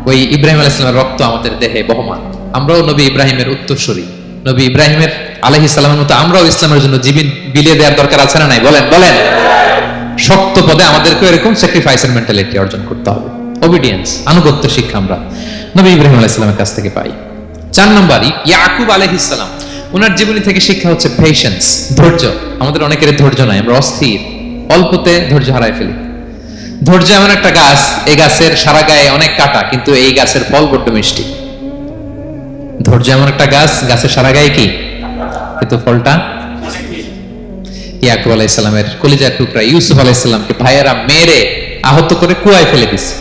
ওই ইব্রাহিম আলাইহিস সালামের রক্ত আমাদের দেহে বহমান। আমরাও নবী ইব্রাহিমের উত্তরসূরি। নবী ইব্রাহিমের আলাইহিস সালামের মতো আমরাও ইসলামের জন্য জীবন বিলিয়ে দেওয়ার দরকার আছে না নাই? বলেন বলেন। শক্ত পদে আমাদেরকে এরকম স্যাক্রিফাইসের মেন্টালিটি অর্জন করতে হবে। অবিডিয়েন্স, আনুগত্য শিক্ষা আমরা নবী ইব্রাহিম আলাইহিস সালামের কাছ থেকে পাই। 4 নম্বর, ইয়াকুব আলাইহিস সালাম, ওনার জীবনী থেকে শিক্ষা হচ্ছে পেশেন্স, ধৈর্য। আমাদের অনেকের ধৈর্য নাই, আমরা অস্থির, অল্পতে ধৈর্য হারাই ফেলি। ধৈর্য এমন একটা গাছ, এই গাছের সারা গায়ে অনেক কাঁটা, কিন্তু এই গাছের ফল বড্ড মিষ্টি। ধৈর্য এমন একটা গাছ, গাছের সারা গায়ে কি, কিন্তু ফলটা। ইয়াকুব আলাইহিস সালামের কলিজার টুকরা ইউসুফ আলাইহিস সালামকে ভাইয়েরা মেরে আহত করে কুয়ায় ফেলে দিছে।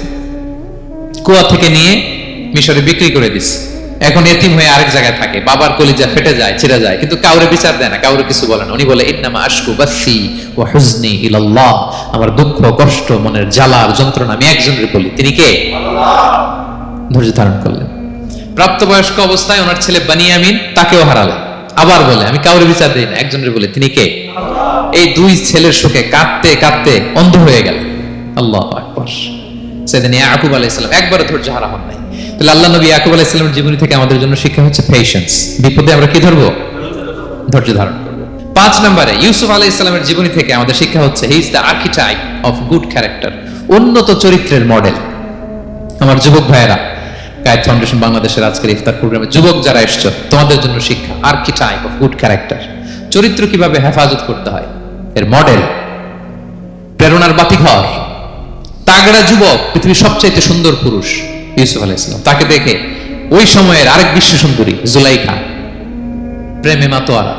কুয়া থেকে নিয়ে মিশরে বিক্রি করে দিছে। এখন এতিম হয়ে আরেক জায়গায় থাকে, বাবার কলিজা ফেটে যায়, ছিঁড়ে যায়, কিন্তু কাউরে বিচার দেয় না, কাউরে কিছু বলে না। উনি বলে ইন্নামা আশকু বাসি ওয়া হুজনি ইলাল্লাহ, আমার দুঃখ কষ্ট মনের জ্বালার যন্ত্রণা আমি একজনের বলি, তিনি কে? আল্লাহ। ধৈর্য ধারণ করলেন। প্রাপ্তবয়স্ক অবস্থায় ওনার ছেলে বানিয়ামিন, তাকেও হারালেন। আবার বলে, আমি কাউরে বিচার দিই না, একজনের বলে, তিনি কে? এই দুই ছেলের শোকে কাঁদতে কাঁদতে অন্ধ হয়ে গেল। আল্লাহু আকবার। সেদিন ইয়াকুব আলাইহিস সালাম একবারও ধৈর্য হারা হন নাই। তাহলে আল্লাহ নবী ইয়াকুব আলাইহিস সালামের জীবনী থেকে আমাদের জন্য শিক্ষা হচ্ছে পেশেন্স। বিপদে আমরা কি ধরবো? ধৈর্য ধারণ করব। 5 নম্বরে ইউসুফ আলাইহিস সালামের জীবনী থেকে আমাদের শিক্ষা হচ্ছে he is the archetype of good character, উন্নত চরিত্রের মডেল। আমার যুবক ভাইয়েরা, গাইড ফাউন্ডেশন বাংলাদেশের আজকের ইফতার প্রোগ্রামে যুবক যারা এসছো, তোমাদের জন্য শিক্ষা আর্কিটাইপ অফ গুড ক্যারেক্টার। চরিত্র কিভাবে হেফাজত করতে হয় এর মডেল, প্রেরণার বাতিঘর, তাগড়া যুবক, পৃথিবীর সবচেয়ে সুন্দর পুরুষ ইউসুফ আলাইহিস সালাম। তাকে দেখে ওই সময়ের আরেক বিশ্ব সুন্দরী জুলাইখা প্রেমে মাতোয়ারা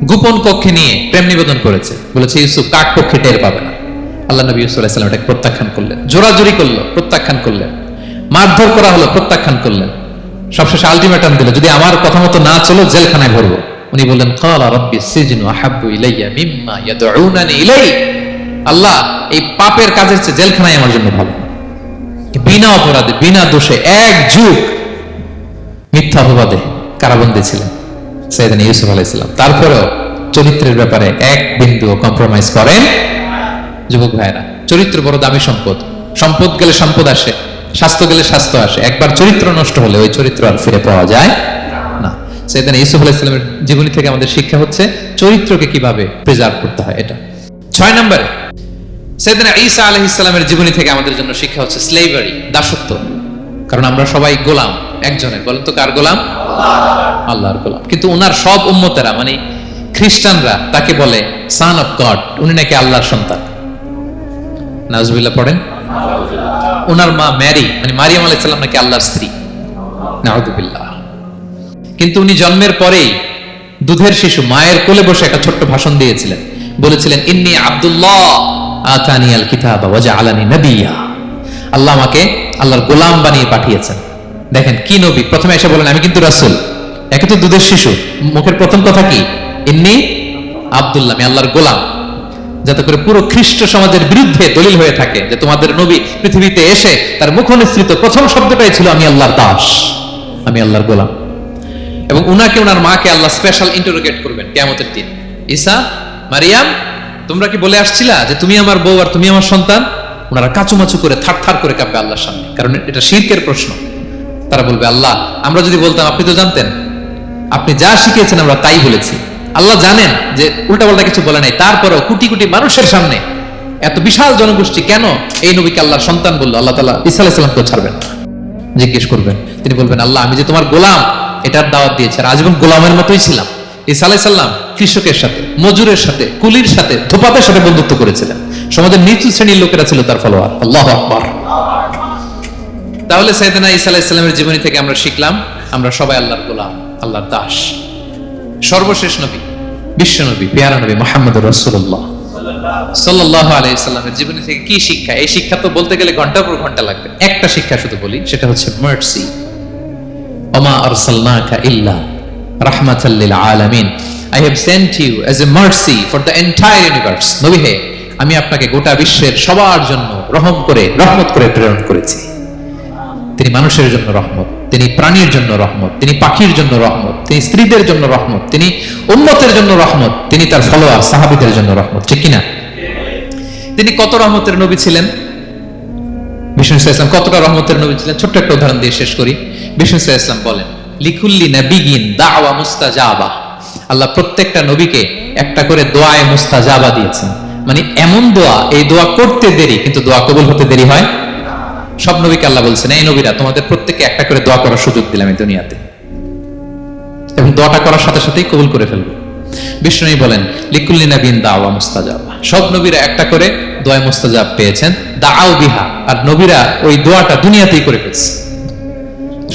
গোপন কক্ষে নিয়ে প্রেম নিবেদন করেছে, বলেছে ইউসুফ কাক পক্ষে টের পাবে না। আল্লাহ নবী ইউসুফ আলাইহিস সালাম এটাকে প্রত্যাখ্যান করলেন, জোরাজুরি করলো, প্রত্যাখ্যান করলেন, মারধর করা হলো, প্রত্যাখ্যান করলেন, সবশেষে আলটিমেটাম দিল, যদি আমার কথা মতো না চলো জেলখানায় ভরবো। উনি বললেন ক্বালা রাব্বি সিজনু আহাব্বু ইলাইয়া মিম্মা ইয়াদউনানি ইলাই। আল্লাহ, এই পাপের কাজের চেয়ে জেলখানায় আমার জন্য ভালো। বিনা অপরাধে বিনা দোষে এক যুগ মিথ্যা অপবাদে কারাবন্দী ছিলেন সাইয়েদনা ইউসুফ আলাইহিস সালাম। তারপরেও চরিত্রের ব্যাপারে এক বিন্দু কম্প্রোমাইজ করেন। যুবক ভাইরা, চরিত্র বড় দামি সম্পদ। সম্পদ গেলে সম্পদ আসে, স্বাস্থ্য গেলে স্বাস্থ্য আসে, একবার চরিত্র নষ্ট হলে ওই চরিত্র আর ফিরে পাওয়া যায় না। সাইয়েদনা ইউসুফ আলাইহিস সালামের জীবনী থেকে আমাদের শিক্ষা হচ্ছে চরিত্রকে কিভাবে প্রিজার্ভ করতে হয়। এটা 6 নম্বরে সাইয়েদনা ঈসা আলাইহিস সালামের জীবনী থেকে আমাদের জন্য শিক্ষা হচ্ছে স্লেভারি, দাসত্ব। কারণ আমরা সবাই গোলাম একজনের। বলেন তো কার গোলাম? আল্লাহর গোলাম। কিন্তু ওনার সব উম্মতেরা মানে খ্রিস্টানরা তাকে বলে সান অফ গড, উনি নাকি আল্লাহর সন্তান। নাউজুবিল্লাহ পড়েন। ওনার মা ম্যারি মানে মারিয়াম আলাইহিস সালাম নাকি আল্লাহর স্ত্রী। নাউজুবিল্লাহ। কিন্তু উনি জন্মের পরেই দুধের শিশু মায়ের কোলে বসে একটা ছোট্ট ভাষণ দিয়েছিলেন, বলেছিলেন ইন্নী আব্দুল্লাহ আতানিয়াল কিতাবা ওয়া জাআলানি নাবিয়্যা। আল্লাহ আমাকে আল্লাহর গোলাম বানিয়ে পাঠিয়েছেন। দেখেন কি নবী, প্রথমে এসে বলেন আমি কিন্তু রাসূল। একে তো দুধের শিশু, মুখের প্রথম কথা কি? ইন্নী আব্দুল্লাহ, আমি আল্লাহর গোলাম। যাতে করে পুরো খ্রিস্ট সমাজের বিরুদ্ধে দলিল হয়ে থাকে যে তোমাদের নবী পৃথিবীতে এসে তার মুখ নিঃসৃত প্রথম শব্দটাই ছিল আমি আল্লাহর দাস, আমি আল্লাহর গোলাম। এবং উনাকে ওনার মাকে আল্লাহ স্পেশাল ইন্টারোগেট করবেন কিয়ামতের দিন। ঈসা, মারিয়াম, তোমরা কি বলে আসছিলা যে তুমি আমার বউ আর তুমি আমার সন্তান? ওনারা কাচুমাচু করে থার করে কাঁপবে আল্লাহর সামনে, কারণ এটা শিরকের প্রশ্ন। তারা বলবে আল্লাহ, আমরা যদি বলতাম আপনি তো জানতেন, আপনি যা শিখিয়েছেন আমরা তাই বলেছি। আল্লাহ জানেন যে উল্টাপাল্টা কিছু বলে নাই, তারপরেও কোটি কোটি মানুষের সামনে এত বিশাল জনগোষ্ঠী কেন এই নবীকে আল্লাহর সন্তান বললো? আল্লাহ তাআলা ঈসা আলাইহিস সালামকে ছাড়বেন না, জিজ্ঞেস করবেন। তিনি বলবেন আল্লাহ, আমি যে তোমার গোলাম এটার দাওয়াত দিয়েছি, আর আজীবন গোলামের মতোই ছিলাম। ঈসা আলাইহিস সালাম কৃষকের সাথে, মজুরের সাথে, কুলির সাথে, ধোপাতের সাথে বন্ধুত্ব করেছিলেন। সমাজের নিচু শ্রেণীর লোকেরা ছিল তার ফলোয়ার। আল্লাহু আকবার। তাহলে সাইয়েদনা ঈসা আলাইহিস সালামের জীবনী থেকে আমরা শিখলাম আমরা সবাই আল্লাহর গোলাম, আল্লাহর দাস। সর্বশেষ নবী, বিশ্ব নবী, পেয়ারা নবী মুহাম্মদুর রাসূলুল্লাহ সাল্লাল্লাহু আলাইহি সাল্লামের জীবনী থেকে কি শিক্ষা? এই শিক্ষা তো বলতে গেলে ঘন্টার পর ঘন্টা লাগবে। একটা শিক্ষা শুধু বলি, সেটা হচ্ছে মার্সি। ওমা আরসালনাকা ইল্লা রাহমাতাল লিল আলামিন। I have sent you as a mercy for the entire universe. নবী হে, আমি আপনাকে গোটা বিশ্বের সবার জন্য রহমত করে প্রেরণ করেছি। তিনি মানুষের জন্য রহমত, তিনি প্রাণীর জন্য রহমত, তিনি পাখির জন্য রহমত, তিনি স্ত্রীদের জন্য রহমত, তিনি উম্মতের জন্য রহমত, তিনি তার ফলোয়ার সাহাবীদের জন্য রহমত। ঠিক কিনা? তিনি কত রহমতের নবী ছিলেন? বিষ্ণু সাল্লাল্লাহু আলাইহি ওয়াসাল্লাম কতটা রহমতের নবী ছিলেন? ছোট্ট একটা উদাহরণ দিয়ে শেষ করি। বিষ্ণু সাল্লাল্লাহু আলাইহি ওয়াসাল্লাম বলেন লিকুল্লি নাবিয়িন দাওয়া মুস্তাজাবা। আল্লাহ প্রত্যেকটা নবীকে একটা করে দোয়ায়ে মুস্তাজাবা দিয়েছেন। মানে এমন দোয়া, এই দোয়া করতে দেরি কিন্তু দোয়া কবুল হতে দেরি হয়। সব নবীকে আল্লাহ বলছেন এই নবীরা তোমাদের প্রত্যেককে একটা করে দোয়া করার সুযোগ দিলাম এই দুনিয়াতে, এবং দোয়াটা করার সাথে সাথেই কবুল করে ফেলবে। বিষ্ণু বলেন লিকুল্লি নাবিয়িন দাওয়া মুস্তাজাবা। সব নবীরা একটা করে দোয়া মুস্তাজাব পেয়েছেন, দাআউ বিহা। আর নবীরা ওই দোয়াটা দুনিয়াতেই করে ফেলছে।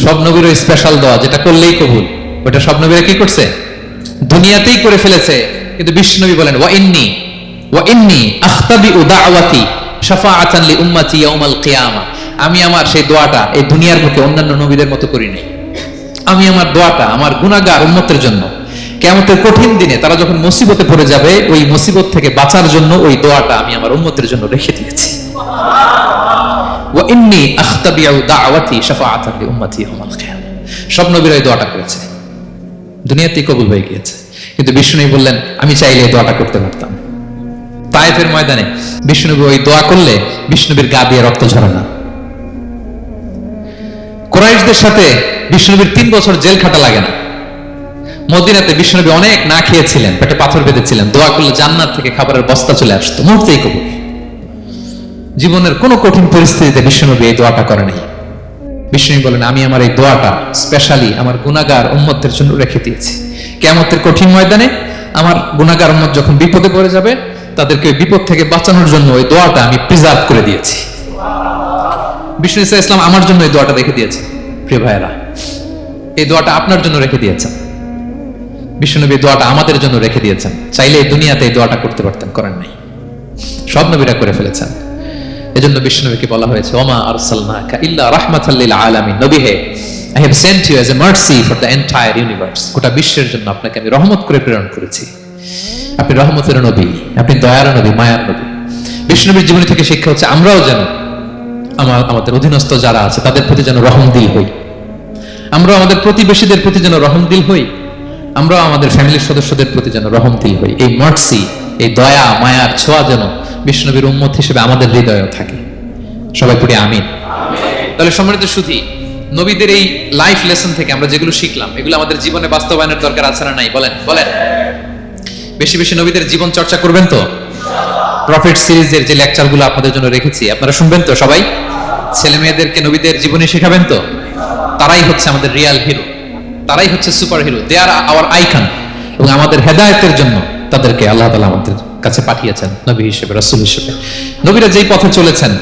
সব নবীর ওই স্পেশাল দোয়া যেটা করলেই কবুল, ওটা সব নবীরা কি করছে? দুনিয়াতেই করে ফেলেছে। কিন্তু বিষ্ণু বলেন ওয়া ইন্নী আখতাবিউ দাওয়াতি শাফাআতান লি উম্মতি ইয়াউমাল কিয়ামা। আমি আমার সেই দোয়াটা এই দুনিয়ার বুকে অন্যান্য নবীদের মতো করি নাই। আমি আমার দোয়াটা আমার গুনাহগার উম্মতের জন্য কিয়ামতের কঠিন দিনে তারা যখন মুসিবতে পড়ে যাবে, ওই মুসিবত থেকে বাঁচার জন্য ওই দোয়াটা আমি আমার উম্মতের জন্য রেখে দিয়েছি। ওয়া ইন্নী আখতাবিউ দাওয়াতি শাফাআতান লি উম্মতি ইয়াউমাল কিয়ামা। সব নবীরা এই দোয়াটা করেছে। দুনিয়াতেই কবুল হয়ে গিয়েছে। কিন্তু বিষ্ণু বললেন আমি চাইলে এই দোয়াটা করতে পারতাম। তায়েফের ময়দানে বিষ্ণুনবী ওই দোয়া করলে বিষ্ণুবীর গা দিয়ে রক্ত ঝরে না। কুরাইশদের সাথে বিষ্ণুনবীর 3 বছর জেল খাটা লাগে না। মদিনাতে বিষ্ণুনবী অনেক না খেয়েছিলেন, পেটে পাথর বেঁধেছিলেন, দোয়া করলে জান্নাত থেকে খাবারের বস্তা চলে আসতো, মুহূর্তেই কবুল। জীবনের কোন কঠিন পরিস্থিতিতে বিষ্ণুনবী এই দোয়াটা করে নাই। বিষ্ণু বলেন আমি আমার এই দোয়াটা স্পেশালি আমার গুনাহগার উম্মতের জন্য রেখে দিয়েছি। কিয়ামতের কঠিন ময়দানে আমার গুনাহগার উম্মত যখন বিপদে পড়ে যাবে, তাদেরকে বিপদ থেকে বাঁচানোর জন্য ওই দোয়াটা আমি প্রিজার্ভ করে দিয়েছি। বিষ্ণু ইসা ইসলাম আমার জন্য এই দোয়াটা রেখে দিয়েছে। প্রিয় ভাইয়েরা, এই দোয়াটা আপনার জন্য রেখে দিয়েছেন। বিষ্ণুনবী দোয়াটা আমাদের জন্য রেখে দিয়েছেন। চাইলে এই দুনিয়াতে এই দোয়াটা করতে পারতেন, করেন নাই। সব নবীরা করে ফেলেছেন। এজন্য বিষ্ণুনবীকে বলা হয়েছে ওমা আরসালনাকা ইল্লা রাহমাতাল লিল আলামিন। নবী হে, I have sent you as a mercy for the entire universe. গোটা বিশ্বের জন্য আপনাকে আমি রহমত করে প্রেরণ করেছি। আপনি রহমতের নবী, আপনি দয়ার নবী, মায়ার নবী। বিষ্ণুনবীর জীবনী থেকে শিক্ষা হচ্ছে আমরাও যেন আমাদের অধীনস্থ যারা আছে তাদের প্রতি যেন রহমদিল হই। আমরা আমাদের প্রতিবেশীদের প্রতি যেন রহমদিল হই। আমরা আমাদের ফ্যামিলির সদস্যদের প্রতি যেন রহমদিল হই। এই মার্সি, এই দয়া মায়ার ছোঁয়া যেন বিষ্ণুনবীর উম্মত হিসেবে আমাদের হৃদয়েও থাকে। সবাই পড়ি আমিন। তাহলে সম্মানিত সুধী, নবীদের এই লাইফ লেসন থেকে আমরা যেগুলো শিখলাম, এগুলো আমাদের জীবনে বাস্তবায়নের দরকার আছে না নাই? বলেন বলেন। বেশি বেশি নবীদের জীবন চর্চা করবেন তো? প্রফেট সিরিজের যে লেকচারগুলো আপনাদের জন্য রেখেছি আপনারা শুনবেন তো? সবাই ছেলে মেয়েদেরকে নবীদের জীবনী শেখাবেন তো? তারাই হচ্ছে আমাদের রিয়াল হিরো, তারাই হচ্ছে সুপার হিরো। দে আর আওয়ার আইকন। এবং আমাদের হেদায়েতের জন্য তাদেরকে আল্লাহ তাআলা আমাদের কাছে পাঠিয়েছেন নবী হিসেবে, রাসূল হিসেবে। নবীরা যেই পথে চলেছেন,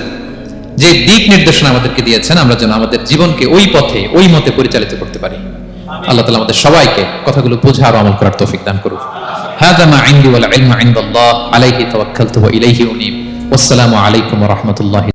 যে দিক নির্দেশনা আমাদেরকে দিয়েছেন, আমরা যেন আমাদের জীবনকে ওই পথে ওই মতে পরিচালিত করতে পারি। আল্লাহ তাআলা আমাদের সবাইকে কথাগুলো বোঝার আমল করার তৌফিক দান করুন। হাযা মা ইনদি ওয়াল ইলমু ইনদাল্লাহ আলাইহি তাওয়াক্কালতু ওয়া ইলাইহি উনীব। ওয়াসসালামু আলাইকুম ওয়া রাহমাতুল্লাহি।